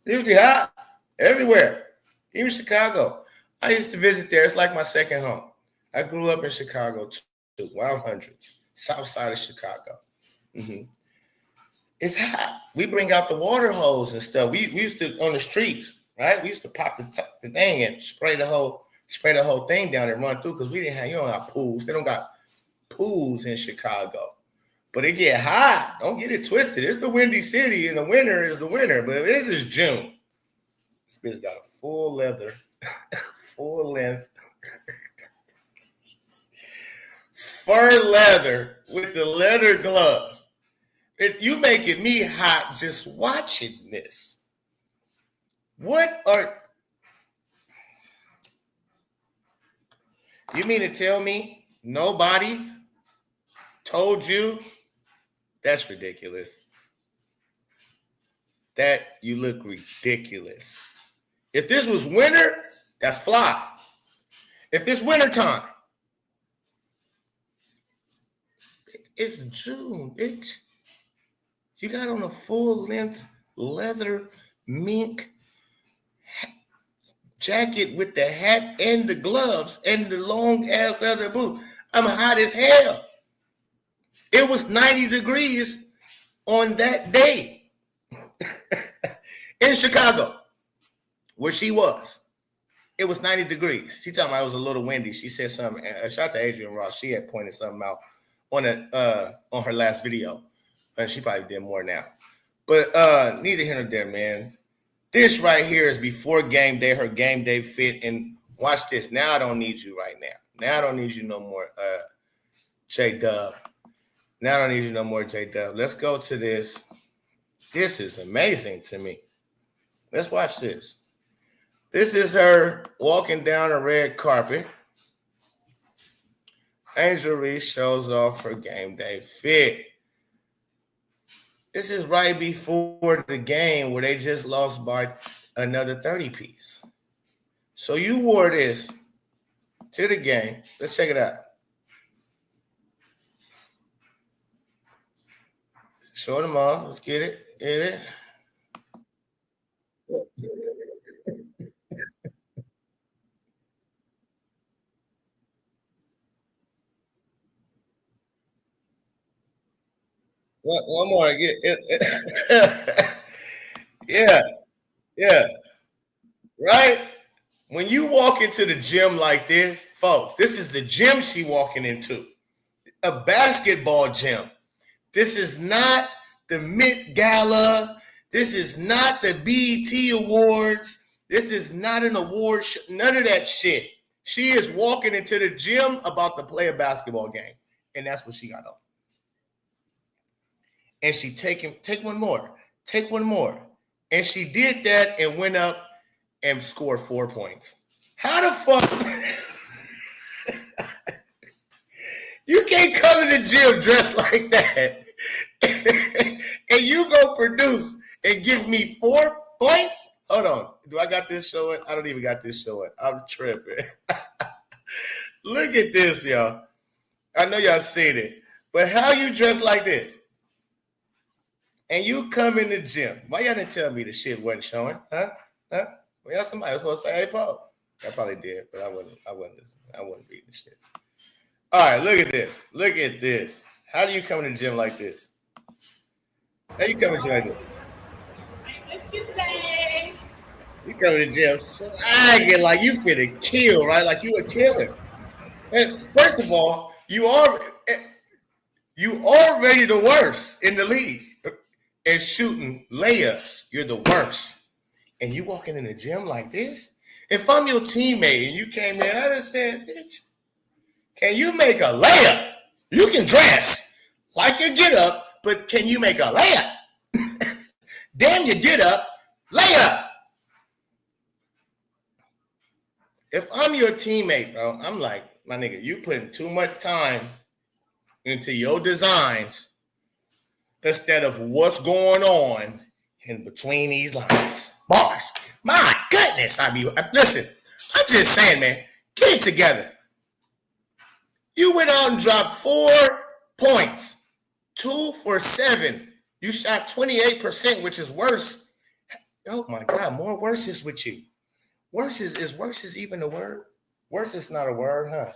Speaker 3: It's usually hot everywhere, even Chicago. I used to visit there. It's like my second home. I grew up in Chicago too, Wild Hundreds, south side of Chicago. It's hot. We bring out the water hose and stuff. We used to, on the streets, right? We used to pop the thing and spray the whole thing down and run through because we didn't have, you don't have pools. They don't got pools in Chicago. But it get hot. Don't get it twisted. It's the Windy City, and the winter is the winter. But this is June. This bitch got a full leather, full length, fur leather with the leather gloves. You making me hot just watching this. You mean to tell me nobody told you? That's ridiculous. That you look ridiculous. If this was winter, that's fly. If it's wintertime, it's June, bitch. You got on a full-length leather mink jacket with the hat and the gloves and the long-ass leather boot. I'm hot as hell. It was 90 degrees on that day in Chicago, where she was. It was 90 degrees. She told me it was a little windy. She said something. Shout out to Adrian Ross. She had pointed something out on her last video. And she probably did more now. But neither here nor there, man. This right here is before game day, her game day fit. And watch this. Now I don't need you right now. Now I don't need you no more, J-Dub. Now I don't need you no more, J-Dub. Let's go to this. This is amazing to me. Let's watch this. This is her walking down a red carpet. Angel Reese shows off her game day fit. This is right before the game where they just lost by another 30-piece. So you wore this to the game. Let's check it out. Show them all. Let's get it. Get it. One more. Get it. Yeah. Right? When you walk into the gym like this, folks, this is the gym she walking into. A basketball gym. This is not the Met Gala. This is not the BET Awards. This is not an award show. None of that shit. She is walking into the gym about to play a basketball game. And that's what she got on. And she take one more. And she did that and went up and scored 4 points. How the fuck? You can't come to the gym dressed like that and you go produce and give me 4 points? Hold on. Do I got this showing? I don't even got this showing. I'm tripping. Look at this, y'all. I know y'all seen it. But how you dress like this? And you come in the gym. Why y'all didn't tell me the shit wasn't showing? Huh? Well, y'all somebody was supposed to say, hey, Paul. I probably did, but I wasn't listening. I wasn't reading the shit. All right, look at this. Look at this. How do you come in the gym like this? How you come in the gym like this?
Speaker 4: I miss you today.
Speaker 3: You come in the gym swagging like you finna kill, right? Like you a killer. And first of all, you already the worst in the league. And shooting layups, you're the worst. And you walking in the gym like this? If I'm your teammate and you came in, I just said, bitch, can you make a layup? You can dress like your get up, but can you make a layup? Damn your get up, layup. If I'm your teammate, bro, I'm like, my nigga, you putting too much time into your designs instead of what's going on in between these lines. Bars. My goodness. Listen, I'm just saying, man, get it together. You went out and dropped 4 points, 2 for 7. You shot 28%, which is worse. Oh my God, more worse is with you. Worse is even a word? Worse is not a word, huh?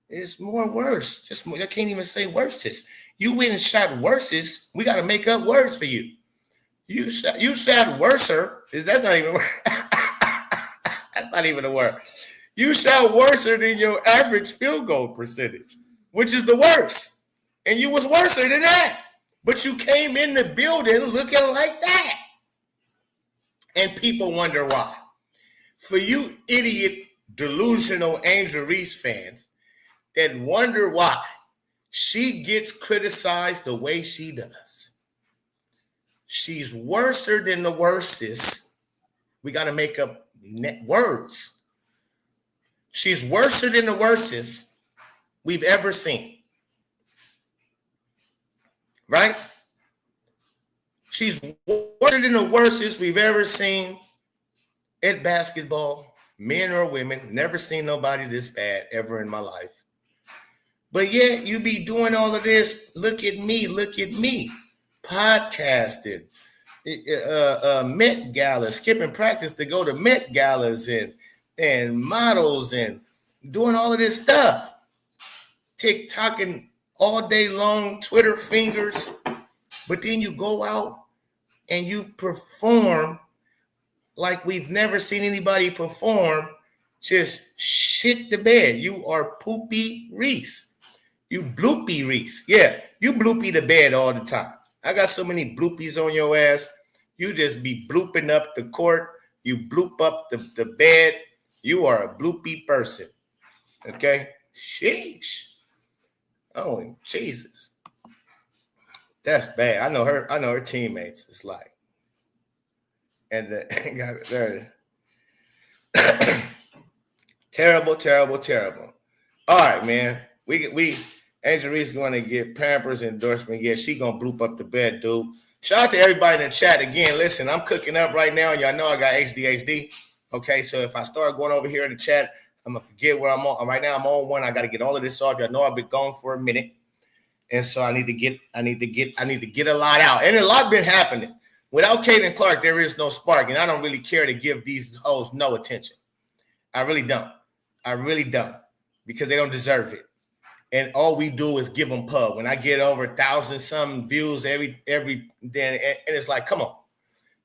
Speaker 3: It's more worse. Just more, I can't even say worses. You went and shot worses. We got to make up words for you. You shot worser. That's not even a word. That's not even a word. You shot worser than your average field goal percentage, which is the worst. And you was worser than that. But you came in the building looking like that. And people wonder why. For you idiot, delusional Angel Reese fans that wonder why she gets criticized the way she does. She's worser than the worstest. We got to make up words. She's worser than the worstest we've ever seen. Right? She's worser than the worstest we've ever seen at basketball, men or women. Never seen nobody this bad ever in my life. But yet you be doing all of this. Look at me. Podcasting, Met Galas, skipping practice to go to Met Galas and models and doing all of this stuff. TikToking all day long, Twitter fingers. But then you go out and you perform like we've never seen anybody perform. Just shit the bed. You are poopy Reese. You bloopy Reese. Yeah, you bloopy the bed all the time. I got so many bloopies on your ass. You just be blooping up the court. You bloop up the bed. You are a bloopy person. Okay? Sheesh. Oh, Jesus. That's bad. I know her teammates. It's like. And terrible. All right, man. We Angel Reese going to get Pampers endorsement. Yeah, she going to bloop up the bed, dude. Shout out to everybody in the chat again. Listen, I'm cooking up right now, and y'all know I got ADHD. Okay, so if I start going over here in the chat, I'm going to forget where I'm on. Right now, I'm on one. I got to get all of this off. Y'all know I've been gone for a minute. And so I need to get a lot out. And a lot been happening. Without Kaden Clark, there is no spark. And I don't really care to give these hoes no attention. I really don't. Because they don't deserve it. And all we do is give them pub. When I get over 1,000 some views every day, and it's like, come on.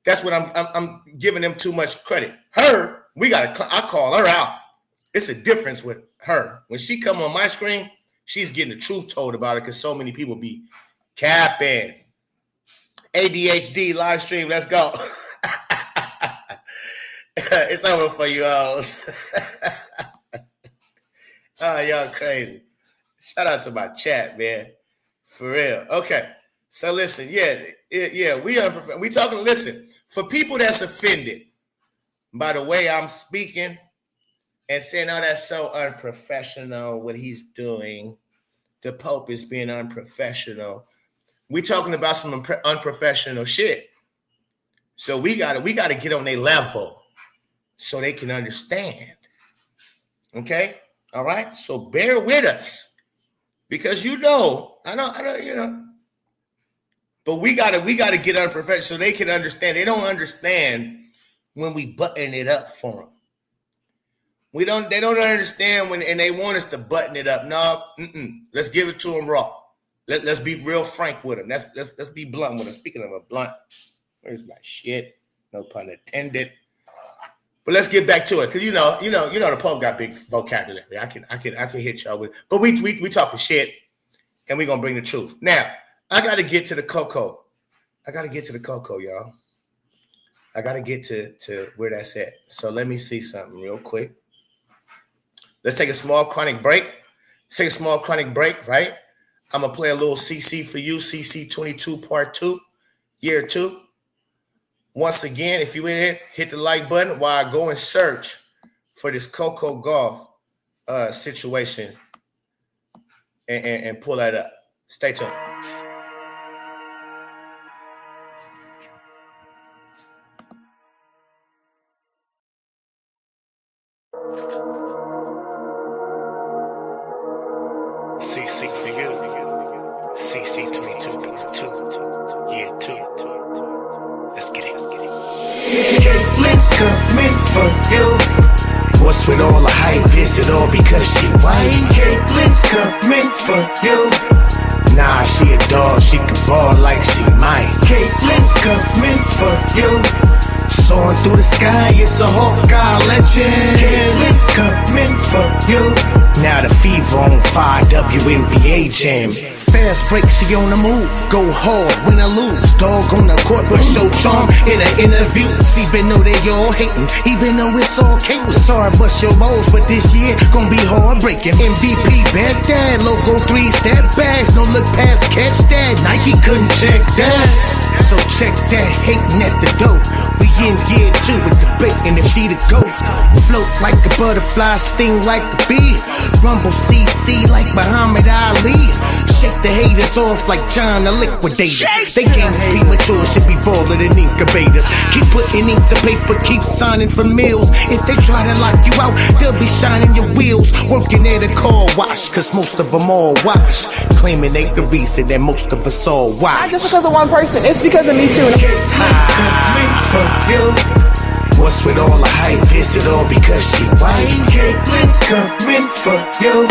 Speaker 3: That's what I'm giving them too much credit. Her, I call her out. It's a difference with her. When she come on my screen, she's getting the truth told about it because so many people be capping. ADHD live stream, let's go. It's over for you hoes. Oh, y'all crazy. Shout out to my chat, man. For real. Okay. So listen, we talking, listen, for people that's offended by the way I'm speaking and saying, oh, that's so unprofessional, what he's doing. The Pope is being unprofessional. We talking about some unprofessional shit. So we gotta get on their level so they can understand. Okay? All right? So bear with us. Because I know, but we gotta get unprofessional so they can understand. They don't understand when we button it up for them. They don't understand and they want us to button it up. No, let's give it to them raw. Let's be real frank with them. Let's be blunt with them. Speaking of a blunt, where's my shit? No pun intended. But let's get back to it, because you know the Pope got big vocabulary. I can hit y'all with, but we talking shit, and we gonna bring the truth. Now I got to get to the Coco. Y'all. I got to get to where that's at. So let me see something real quick. Let's take a small chronic break. Right? I'm gonna play a little CC for you, CC 22 Part 2, Year 2. Once again, if you in it, hit the like button while I go and search for this Coco Gauff situation and pull that up. Stay tuned. CC for you. CC 22, Year 2. Let's get it. Caitlin's coming for you. What's with all the hype? Is it all because she white? Caitlin's coming for you. Nah, she a dog. She can ball like she might. Caitlin's coming for you. Soaring through the sky, it's a Hawkeye legend. Caitlin's coming for you. Now the fever on fire, WNBA jam. Fast break, she on the move. Go hard, win or lose. Dog on the court, but show charm in an interview. Even though they all hating, even though it's all Caitlyn. Sorry, bust your balls, but this year gonna be hard breaking. MVP, bad dad, logo 3-step bags. No look past, catch that. Nike couldn't check that. So check that, hating at the door. We in year 2 with debating if she the GOAT. Float like a butterfly, sting like a bee. Rumble CC like Muhammad Ali. Shake the haters off like John the Liquidator. They games premature, should be baller than incubators. Keep putting ink to paper, keep signing for meals. If they try to lock you out, they'll be shining your wheels. Working at a car wash, cause most of them all wash. Claiming they the reason that most of us all watch.
Speaker 4: Not just because of one person, it's because of me too.
Speaker 2: What's with all the hype? Is it all because she white? Caitlin's coming for you.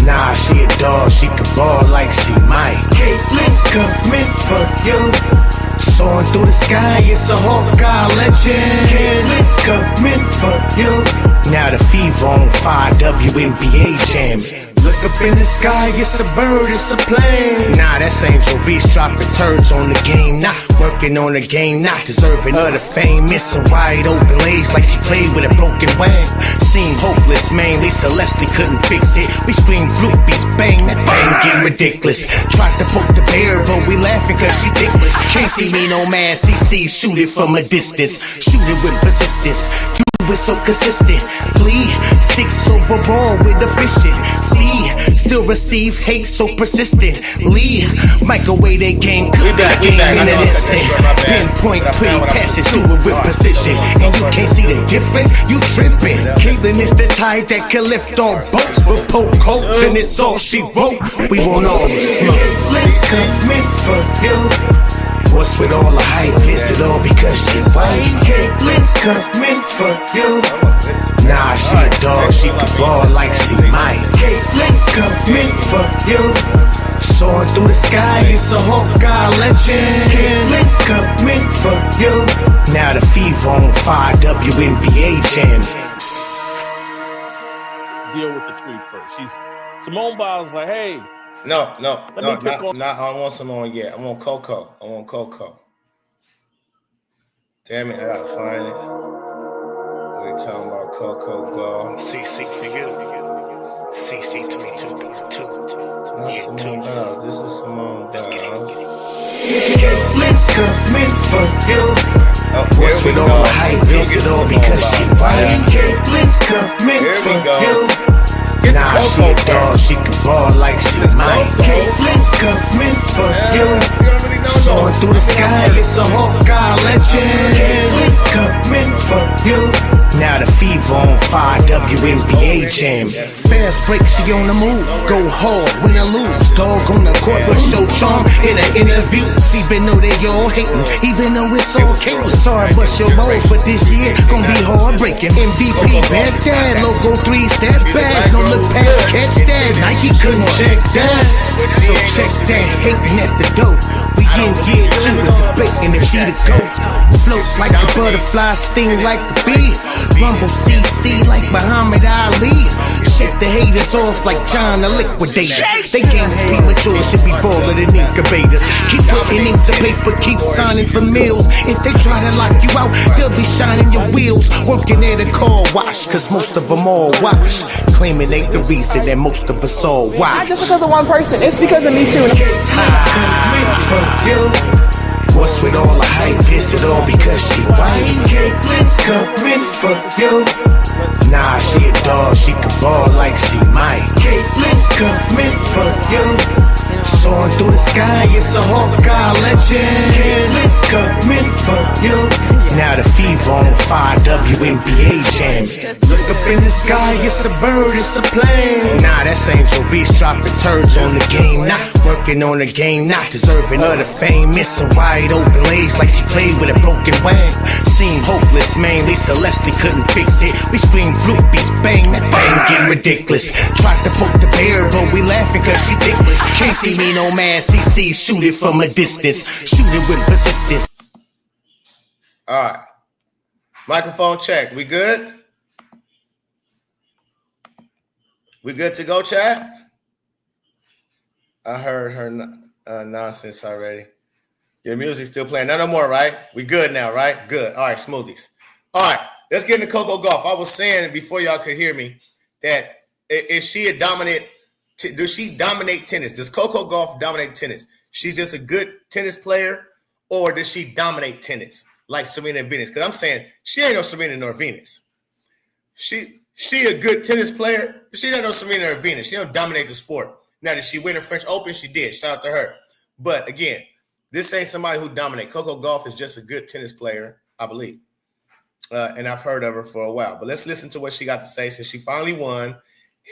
Speaker 2: Nah, she a dog. She can ball like she might. Caitlin's coming for you. Soaring through the sky, it's a Hawkeye legend. Caitlin's coming for you. Now the fever on fire, WNBA jam. Look up in the sky, it's a bird, it's a plane. Nah, that's Angel Reese dropping turds on the game. Not working on the game, not deserving of the fame. Missing wide open lays like she played with a broken wing. Seemed hopeless, man, they Celeste couldn't fix it. We scream floopies, bang, that bang getting ridiculous. Tried to poke the bear, but we laughing cause she ticklish. Can't see me no man, CC, shoot it from a distance. Shoot it with persistence. We're so consistent. Lead 6 overall with efficient. See, still receive hate so persistent. Lead microwave they game, cook that game in an instant. Pinpoint pretty passes, do it with precision. And you can't see the difference, you tripping. Caitlyn is the type that can lift all boats for poke holes, and it's all she wrote. We want all the smoke. Caitlin's coming for you. What's with all the hype? Is it all because she white? Caitlin's coming for you. Nah, she a dog. She can ball like she might. Caitlin's coming for you. Soaring through the sky, it's a Hawkeye legend. Caitlin's coming for you. Now the fever on fire, WNBA jam.
Speaker 5: Deal with the tweet first. Simone Biles like, hey.
Speaker 3: No, I don't want Simone yet. I want Coco. Damn it, I gotta find it. We're talking about Coco Gauff. CC for you.
Speaker 2: too.
Speaker 3: This is Simone Biles.
Speaker 2: Caitlin's coming for you. What's with all the hype? Is it all because she white? Caitlin's coming for you. Nah, she a dog, she can ball like she mine. Caitlin's coming for you. Soaring through the sky, it's a Hawkeye legend. Caitlin's coming for you. Now the fever on fire, WNBA jam. Fast break, she on the move. Go hard, win or lose. Dog on the court, but show charm in an interview. Even though they all hating, even though it's all chaos. Sorry, bust your balls, but this year gon' be hard breaking. MVP, bad dad, logo 3-step back. No look past, catch that. Nike couldn't check that. So check that, hating at the door. We in year 2 of debating if she the GOAT. Float like a butterfly, sting like a bee. Rumble CC like Muhammad Ali. Shit the haters off like John the Liquidator. They games premature, should be baller than incubators. Keep putting ink to paper, keep signing for meals. If they try to lock you out, they'll be shining your wheels. Working at a car wash, cause most of them all wash. Claiming ain't the reason that most of us all watch.
Speaker 4: Not just because of one person, it's because of me too.
Speaker 2: What's with all the hype? Is it all because she white? Caitlin's coming for you. Nah, she a dog, she can ball like she might. Caitlin's coming for you. Soaring through the sky, it's a Hawkeye legend. Caitlin's coming for you. Now the fever on fire, WNBA jam. Look up in the sky, it's a bird, it's a plane. Nah, that's Angel Reese, drop the turds on the game. Not working on the game, not deserving of the fame. Missing wide open lays like she played with a broken wing. Seemed hopeless, man, Lisa Leslie couldn't fix it. We scream floopies, bang, that bang getting ridiculous. Tried to poke the bear, but we laughing cause she dickless. Can't see me no man, CC, shoot it from a distance. Shoot it with persistence.
Speaker 3: All right. Microphone check. We good? We good to go, chat? I heard her nonsense already. Your music's still playing. No more, right? We good now, right? Good. All right, smoothies. All right, let's get into Coco Gauff. I was saying before y'all could hear me that is she a dominant? Does she dominate tennis? Does Coco Gauff dominate tennis? She's just a good tennis player, or does she dominate tennis like Serena and Venus? Because I'm saying she ain't no Serena nor Venus. She a good tennis player, but she ain't no Serena or Venus. She don't dominate the sport. Now, did she win the French Open? She did. Shout out to her. But again, this ain't somebody who dominates. Coco Gauff is just a good tennis player, I believe. And I've heard of her for a while. But let's listen to what she got to say since she finally won.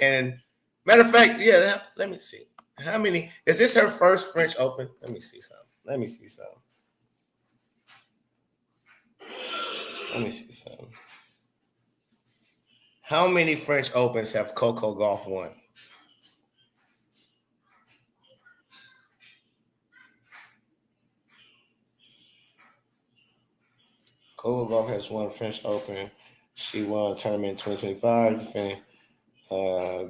Speaker 3: And matter of fact, yeah, let me see. How many? Is this her first French Open? Let me see some. How many French Opens have Coco Gauff won? Coco Gauff has won French Open. She won a tournament in 2025, defending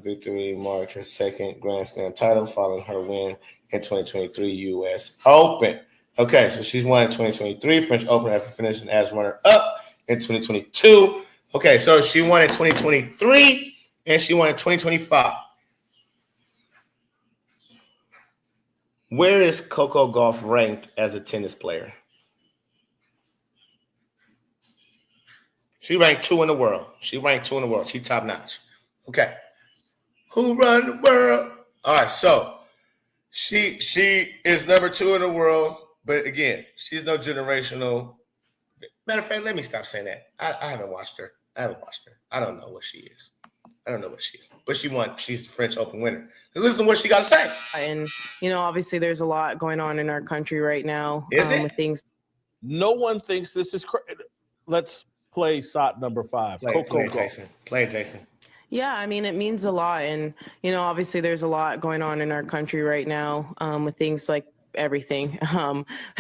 Speaker 3: victory marked her second Grand Slam title following her win in 2023 U.S. Open. Okay, so she's won in 2023 French Open after finishing as runner-up in 2022. Okay, so she won in 2023 and she won in 2025. Where is Coco Gauff ranked as a tennis player? She ranked 2 in the world. She top notch. Okay. Who run the world? All right, so she is number 2 in the world, but again, she's no generational. Matter of fact, let me stop saying that. I haven't watched her. I don't know what she is. But she won. She's the French Open winner. Listen to what she got to say.
Speaker 8: And, obviously there's a lot going on in our country right now.
Speaker 3: Is it?
Speaker 8: With things.
Speaker 5: No one thinks this is crazy. Let's play SOT number 5. Coco Gauff.
Speaker 3: Play it, Jason.
Speaker 8: Yeah, I mean, it means a lot. And, obviously there's a lot going on in our country right now with things like everything.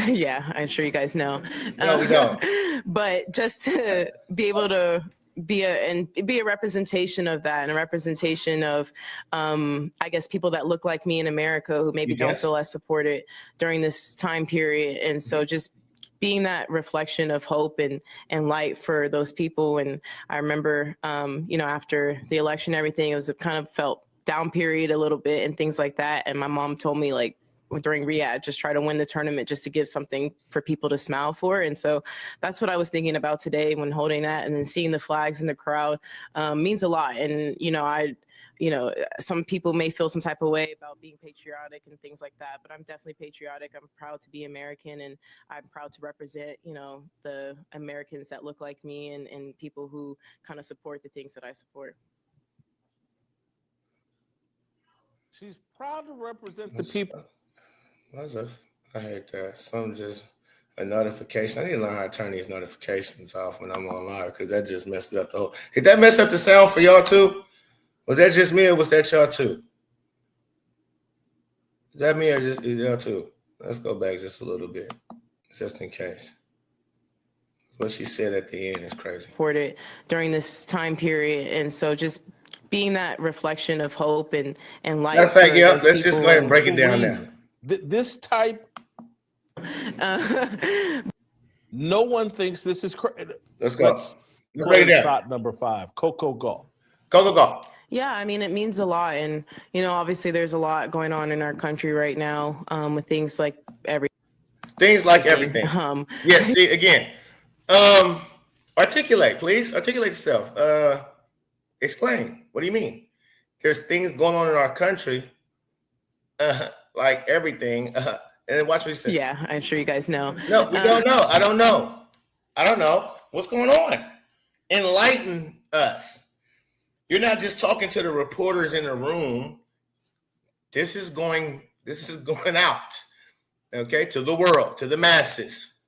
Speaker 8: Yeah, I'm sure you guys know.
Speaker 3: No, we don't.
Speaker 8: But just to be able to be a representation of that and a representation of, I guess, people that look like me in America who maybe don't feel as supported during this time period. And so just being that reflection of hope and light for those people. And I remember, after the election, everything, it was kind of felt down period a little bit and things like that. And my mom told me, like, during Riyadh, just try to win the tournament just to give something for people to smile for. And so that's what I was thinking about today when holding that, and then seeing the flags in the crowd means a lot. And, some people may feel some type of way about being patriotic and things like that, but I'm definitely patriotic. I'm proud to be American, and I'm proud to represent, the Americans that look like me and people who kind of support the things that I support.
Speaker 5: She's proud to represent the people.
Speaker 3: I hate that. Some just a notification. I need to learn how to turn these notifications off when I'm on live, because that just messed up the whole. Did that mess up the sound for y'all too? Was that just me, or was that y'all too? Is that me or just y'all too? Let's go back just a little bit, just in case. What she said at the end is crazy.
Speaker 8: Supported during this time period, and so just being that reflection of hope and light.
Speaker 3: Matter of fact, yeah, let's just go ahead and break it down now.
Speaker 5: This type, no one thinks this is crazy.
Speaker 3: Let's go.
Speaker 5: Let's
Speaker 3: break it down.
Speaker 5: Shot number 5, Coco Gauff.
Speaker 3: Coco Gauff.
Speaker 8: Yeah, I mean, it means a lot. And, obviously there's a lot going on in our country right now with things like everything.
Speaker 3: Things like everything. Yeah, see, again, articulate, please. Articulate yourself. Explain. What do you mean? There's things going on in our country, like everything. And then watch what you say.
Speaker 8: Yeah, I'm sure you guys know.
Speaker 3: No, we don't know. I don't know. What's going on? Enlighten us. You're not just talking to the reporters in the room. This is going out, okay, to the world, to the masses.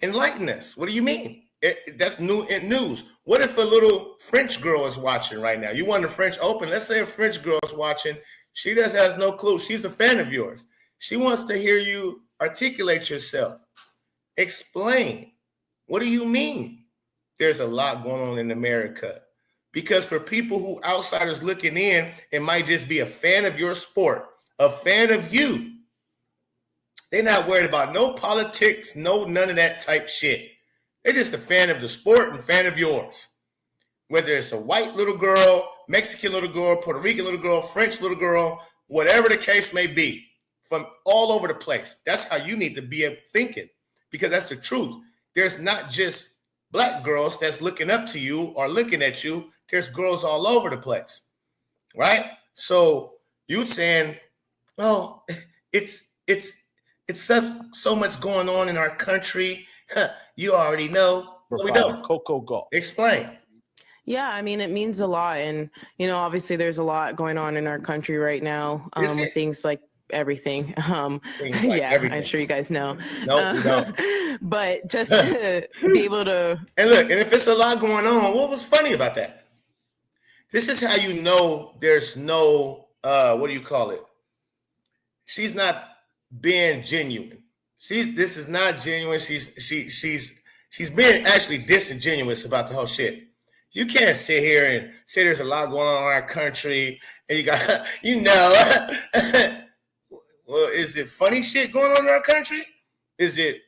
Speaker 3: Enlighten us. What do you mean? That's new news. What if a little French girl is watching right now? You won the French Open. Let's say a French girl is watching. She has no clue. She's a fan of yours. She wants to hear you articulate yourself. Explain. What do you mean? There's a lot going on in America. Because for people who outsiders looking in, it might just be a fan of your sport, a fan of you. They're not worried about no politics, none of that type shit. They're just a fan of the sport and fan of yours. Whether it's a white little girl, Mexican little girl, Puerto Rican little girl, French little girl, whatever the case may be, from all over the place. That's how you need to be thinking, because that's the truth. There's not just Black girls that's looking up to you or looking at you. There's girls all over the place, right? So you saying, oh, it's so much going on in our country. You already know. Well, we don't.
Speaker 5: Coco Gauff.
Speaker 3: Explain.
Speaker 8: Yeah, I mean, it means a lot. And, obviously there's a lot going on in our country right now with things like everything. Everything. I'm sure you guys know.
Speaker 3: No, we don't.
Speaker 8: But just to be able to.
Speaker 3: And look, and if it's a lot going on, what was funny about that? This is how you know there's no, what do you call it? She's not being genuine. This is not genuine. She's being actually disingenuous about the whole shit. You can't sit here and say there's a lot going on in our country and you got, well, is it funny shit going on in our country? Is it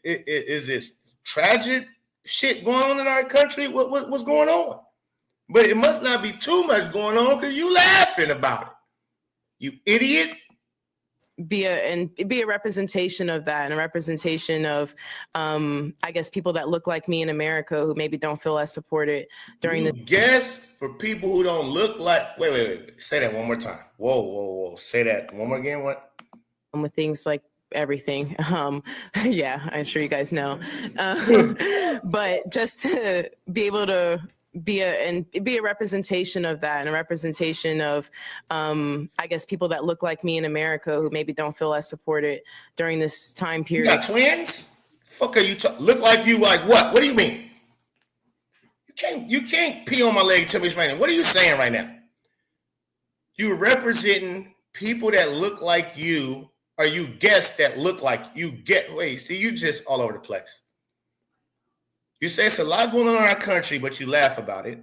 Speaker 3: tragic shit going on in our country? What's going on? But it must not be too much going on because you laughing about it. You idiot.
Speaker 8: Be a representation of that, and a representation of, I guess, people that look like me in America who maybe don't feel as supported during the.
Speaker 3: Guess for people who don't look like. Wait. Say that one more time. Whoa. Say that one more again. What?
Speaker 8: With things like everything. Yeah, I'm sure you guys know. But just to be able to be a representation of that, and a representation of, I guess, people that look like me in America who maybe don't feel as supported during this time period.
Speaker 3: You got twins? Fuck are you look like you like what? What do you mean? You can't pee on my leg and tell me it's raining. What are you saying right now? You're representing people that look like you, or you guess that look like you see, you just all over the place. You say it's a lot going on in our country, but you laugh about it.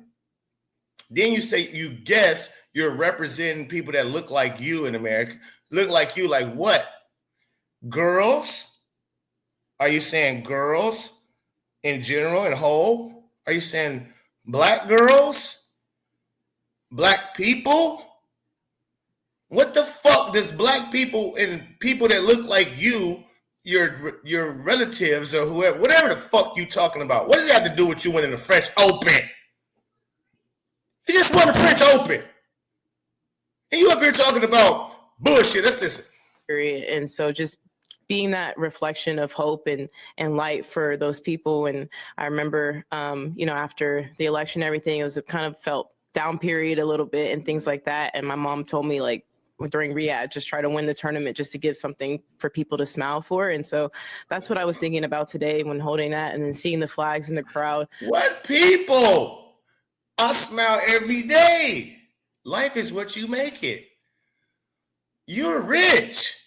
Speaker 3: Then you say you guess you're representing people that look like you in America. Look like you, like what? Girls? Are you saying girls in general, in whole? Are you saying Black girls? Black people? What the fuck does black people and people that look like you, your relatives or whoever, whatever the fuck you talking about, what does it have to do with you winning the French Open? You just won the French Open. And you up here talking about bullshit. Let's listen.
Speaker 8: And so just being that reflection of hope and light for those people. And I remember, after the election, everything, it was a kind of felt down period a little bit and things like that. And my mom told me, like, during Riyadh, just try to win the tournament just to give something for people to smile for. And so that's what I was thinking about today when holding that and then seeing the flags in the crowd.
Speaker 3: What people? I smile every day. Life is what you make it. You're rich.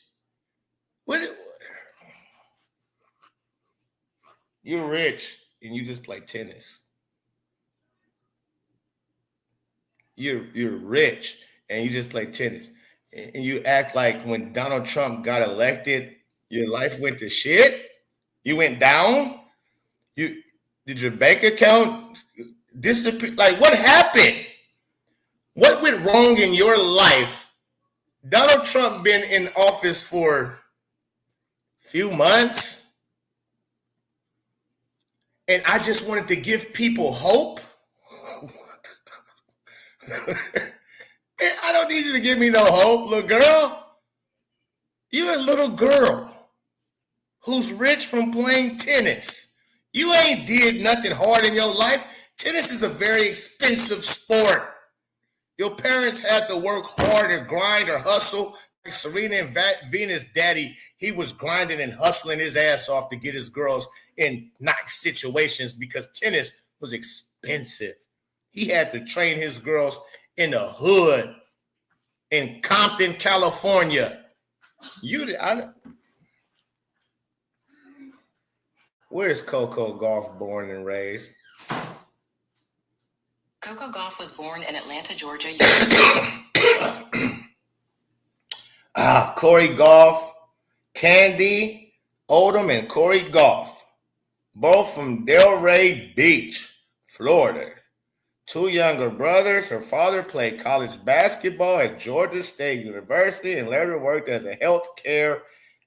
Speaker 3: You're rich and you just play tennis. You're rich and you just play tennis. And you act like when Donald Trump got elected, your life went to shit. You went down. Did your bank account disappear? Like, what happened? What went wrong in your life? Donald Trump been in office for a few months, and I just wanted to give people hope. I don't need you to give me no hope, little girl. You're a little girl who's rich from playing tennis. You ain't did nothing hard in your life. Tennis is a very expensive sport. Your parents had to work hard or grind or hustle. Like Serena and Venus' daddy, he was grinding and hustling his ass off to get his girls in nice situations because tennis was expensive. He had to train his girls in the hood in Compton, California. Where's Coco Gauff born and raised?
Speaker 7: Coco Gauff was born in Atlanta, Georgia.
Speaker 3: Corey Gauff, Candy Odom, and Corey Gauff, both from Delray Beach, Florida. Two younger brothers. Her father played college basketball at Georgia State University and later worked as a healthcare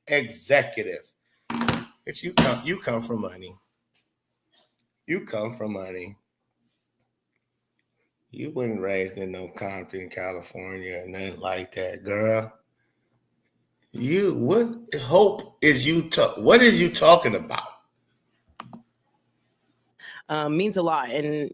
Speaker 3: executive. You come from money. You come from money. You weren't raised in no Compton, California, or nothing like that, girl. What hope is you? What is you talking about?
Speaker 8: Means a lot, and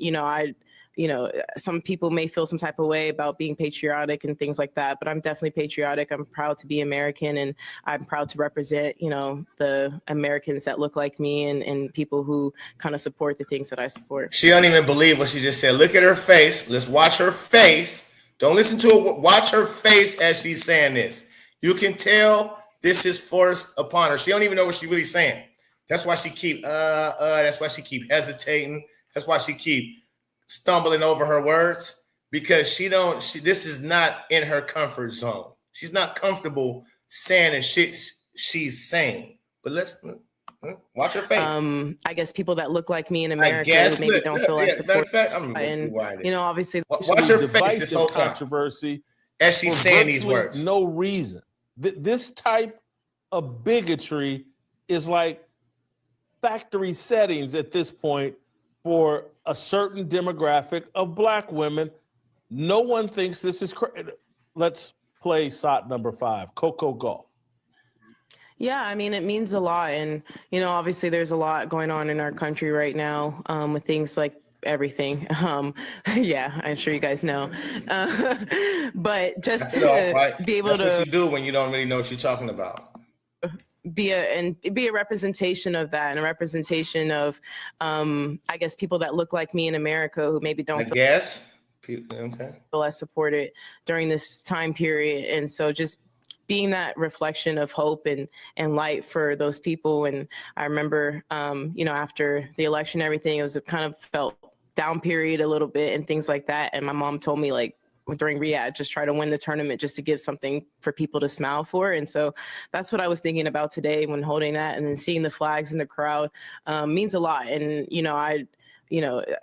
Speaker 8: some people may feel some type of way about being patriotic and things like that, but I'm definitely patriotic. I'm proud to be American, and I'm proud to represent, the Americans that look like me and people who kind of support the things that I support.
Speaker 3: She don't even believe what she just said. Look at her face. Let's watch her face. Don't listen to her. Watch her face as she's saying this. You can tell this is forced upon her. She don't even know what she's really saying. That's why she keep that's why she keep hesitating. That's why she keep stumbling over her words, because this is not in her comfort zone. She's not comfortable saying the shit she's saying. But let's watch her face.
Speaker 8: I guess people that look like me in America maybe don't feel as supported. And obviously,
Speaker 3: watch her face this whole time.
Speaker 5: Controversy
Speaker 3: as she's saying these words.
Speaker 5: No reason. This type of bigotry is like factory settings at this point for a certain demographic of black women. No one thinks this is crazy. Let's play SOT number 5, Coco Gauff.
Speaker 8: Yeah, I mean, it means a lot. And, obviously there's a lot going on in our country right now with things like everything. Yeah, I'm sure you guys know. But just to be able
Speaker 3: That's what you do when you don't really know what you're talking about.
Speaker 8: Be a representation of that, and a representation of, I guess, people that look like me in America who maybe don't feel as supported during this time period. And so just being that reflection of hope and light for those people. And I remember, after the election, everything, it was a kind of felt down period a little bit and things like that. And my mom told me, like, during Riyadh, just try to win the tournament just to give something for people to smile for. And so that's what I was thinking about today when holding that, and then seeing the flags in the crowd means a lot. And,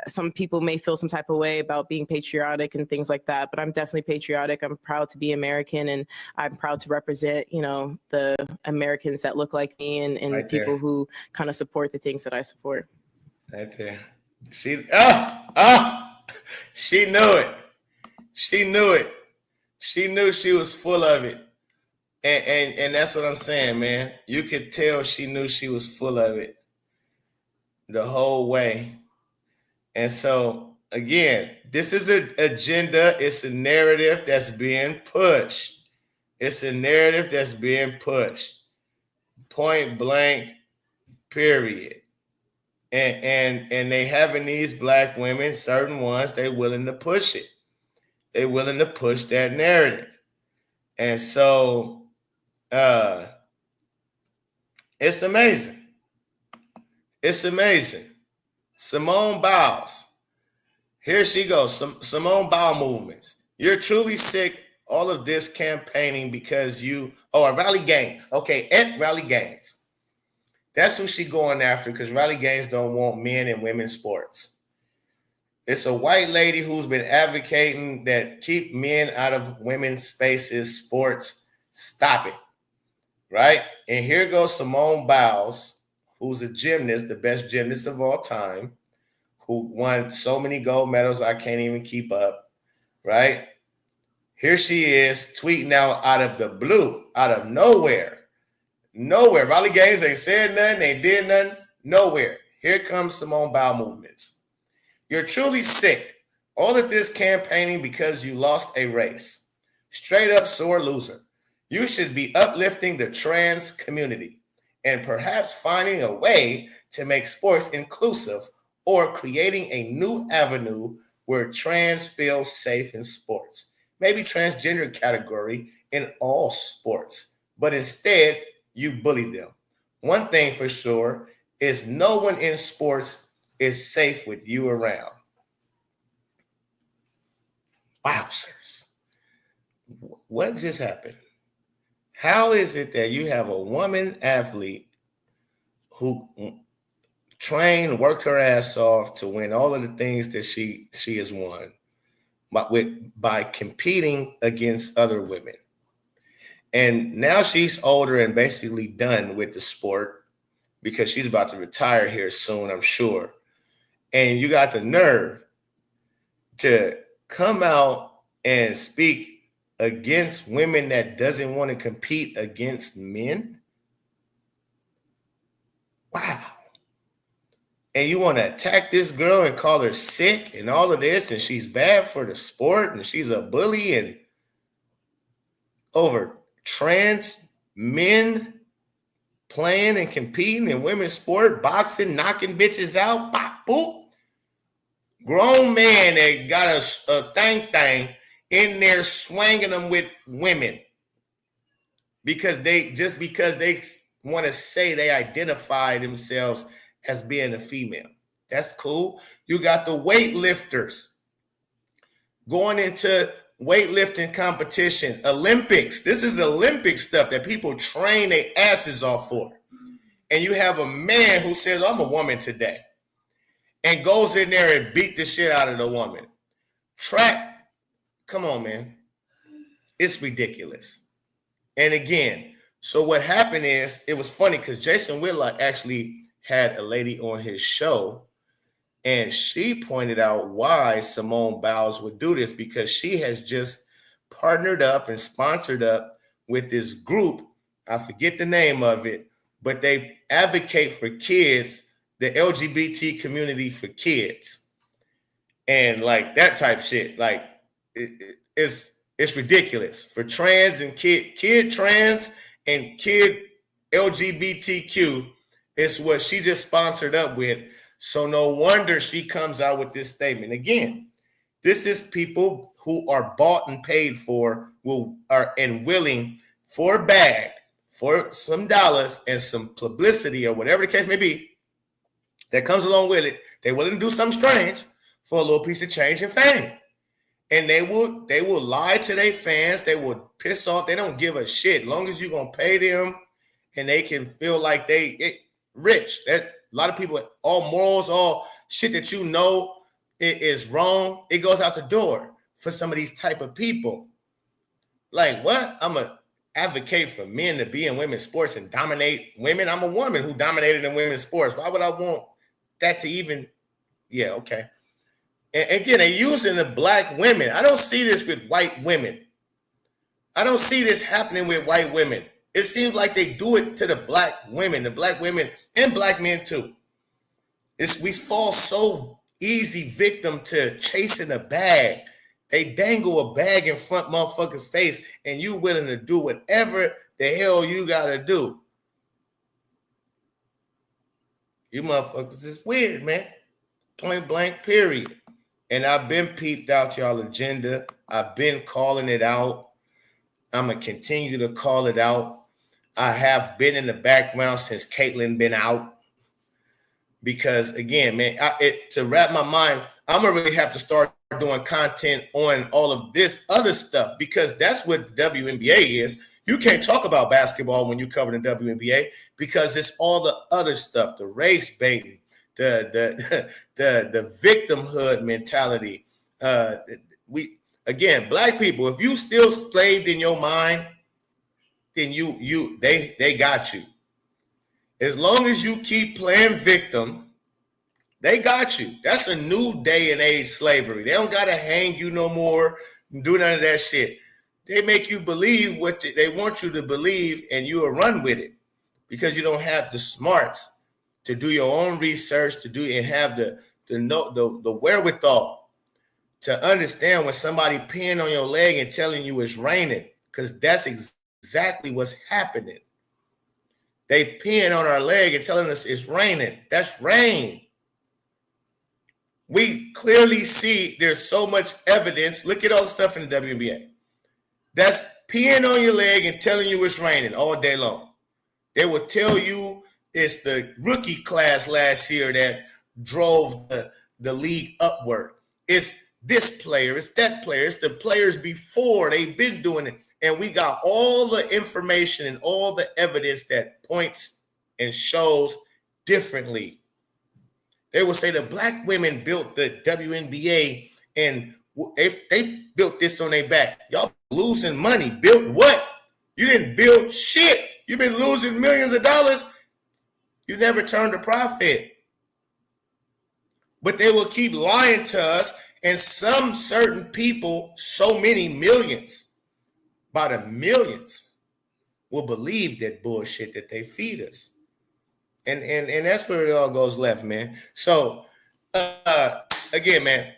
Speaker 8: some people may feel some type of way about being patriotic and things like that, but I'm definitely patriotic. I'm proud to be American, and I'm proud to represent, the Americans that look like me and
Speaker 3: Right
Speaker 8: people
Speaker 3: there.
Speaker 8: who kind of support the things that I support.
Speaker 3: Right there. She knew it. She knew it. She knew she was full of it. And that's what I'm saying, man. You could tell she knew she was full of it the whole way. And so, again, this is an agenda. It's a narrative that's being pushed. It's a narrative that's being pushed. Point blank, period. And they having these black women, certain ones, they willing to push it. They willing to push that narrative. And so it's amazing. It's amazing. Simone Biles. Here she goes. Simone Biles movements. You're truly sick. All of this campaigning because Riley Gaines. Okay, at Riley Gaines. That's who she going after because Riley Gaines don't want men and women's sports. It's a white lady who's been advocating that keep men out of women's spaces, sports. Stop it. Right? And here goes Simone Biles, who's a gymnast, the best gymnast of all time, who won so many gold medals I can't even keep up. Right? Here she is tweeting out of the blue, out of nowhere. Nowhere. Riley Gaines ain't said nothing, ain't did nothing. Nowhere. Here comes Simone Biles movements. You're truly sick. All of this campaigning because you lost a race. Straight up sore loser. You should be uplifting the trans community and perhaps finding a way to make sports inclusive or creating a new avenue where trans feel safe in sports. Maybe transgender category in all sports, but instead you bully them. One thing for sure is no one in sports is safe with you around. Wowzers. What just happened? How is it that you have a woman athlete who trained, worked her ass off to win all of the things that she has won by competing against other women? And now she's older and basically done with the sport because she's about to retire here soon, I'm sure. And you got the nerve to come out and speak against women that doesn't want to compete against men? Wow. And you want to attack this girl and call her sick and all of this, and she's bad for the sport and she's a bully and over trans men playing and competing in women's sport, boxing, knocking bitches out, pop, boop. Grown man that got a thing in there swinging them with women because they want to say they identify themselves as being a female. That's cool. You got the weightlifters going into weightlifting competition, Olympics. This is Olympic stuff that people train their asses off for. And you have a man who says, I'm a woman today, and goes in there and beat the shit out of the woman. Track, come on, man. It's ridiculous. And again, so what happened is, it was funny because Jason Whitlock actually had a lady on his show, and she pointed out why Simone Biles would do this, because she has just partnered up and sponsored up with this group. I forget the name of it, but they advocate for kids, the LGBT community for kids. And like that type shit, like it's ridiculous for trans and kid trans and kid LGBTQ. It's what she just sponsored up with. So no wonder she comes out with this statement. Again, this is people who are bought and paid for, and willing for a bag, for some dollars and some publicity or whatever the case may be that comes along with it. They're willing to do something strange for a little piece of change and fame. And they will lie to their fans. They will piss off. They don't give a shit. As long as you're going to pay them and they can feel like they rich. That a lot of people, all morals, all shit that you know is wrong, it goes out the door for some of these type of people. Like, what? I'm a advocate for men to be in women's sports and dominate women. I'm a woman who dominated in women's sports. Why would I want that to even? Yeah, okay. And again, they're using the black women. I don't see this with white women. I don't see this happening with white women. It seems like they do it to the black women and black men too. We fall so easy victim to chasing a bag. They dangle a bag in front motherfuckers' face and you willing to do whatever the hell you gotta do. You motherfuckers is weird, man. Point blank, period. And I've been peeped out y'all agenda. I've been calling it out. I'm going to continue to call it out. I have been in the background since Caitlyn been out. Because, again, man, to wrap my mind, I'm going to really have to start doing content on all of this other stuff because that's what the WNBA is. You can't talk about basketball when you cover the WNBA because it's all the other stuff, the race baiting, the victimhood mentality. Again, black people, if you still slaved in your mind, then they got you. As long as you keep playing victim, they got you. That's a new day and age slavery. They don't gotta hang you no more and do none of that shit. They make you believe what they want you to believe, and you will run with it because you don't have the smarts to do your own research, to do and have the wherewithal to understand when somebody peeing on your leg and telling you it's raining, because that's exactly what's happening. They peeing on our leg and telling us it's raining. That's rain. We clearly see there's so much evidence. Look at all the stuff in the WNBA. That's peeing on your leg and telling you it's raining all day long. They will tell you it's the rookie class last year that drove the league upward. It's this player, it's that player, it's the players before. They've been doing it. And we got all the information and all the evidence that points and shows differently. They will say the black women built the WNBA and they built this on their back. Y'all losing money. Built what? You didn't build shit. You've been losing millions of dollars. You never turned a profit. But they will keep lying to us, and some certain people, so many millions, by the millions, will believe that bullshit that they feed us. And that's where it all goes left, man. So, again, man,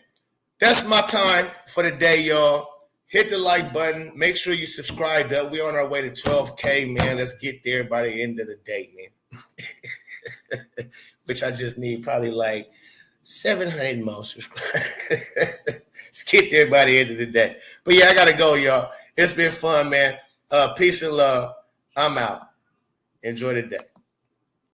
Speaker 3: that's my time for the day, y'all. Hit the like button. Make sure you subscribed up. We're on our way to 12K, man. Let's get there by the end of the day, man. Which I just need probably like 700 more subscribers. Let's get there by the end of the day. But yeah, I got to go, y'all. It's been fun, man. Peace and love. I'm out. Enjoy the day.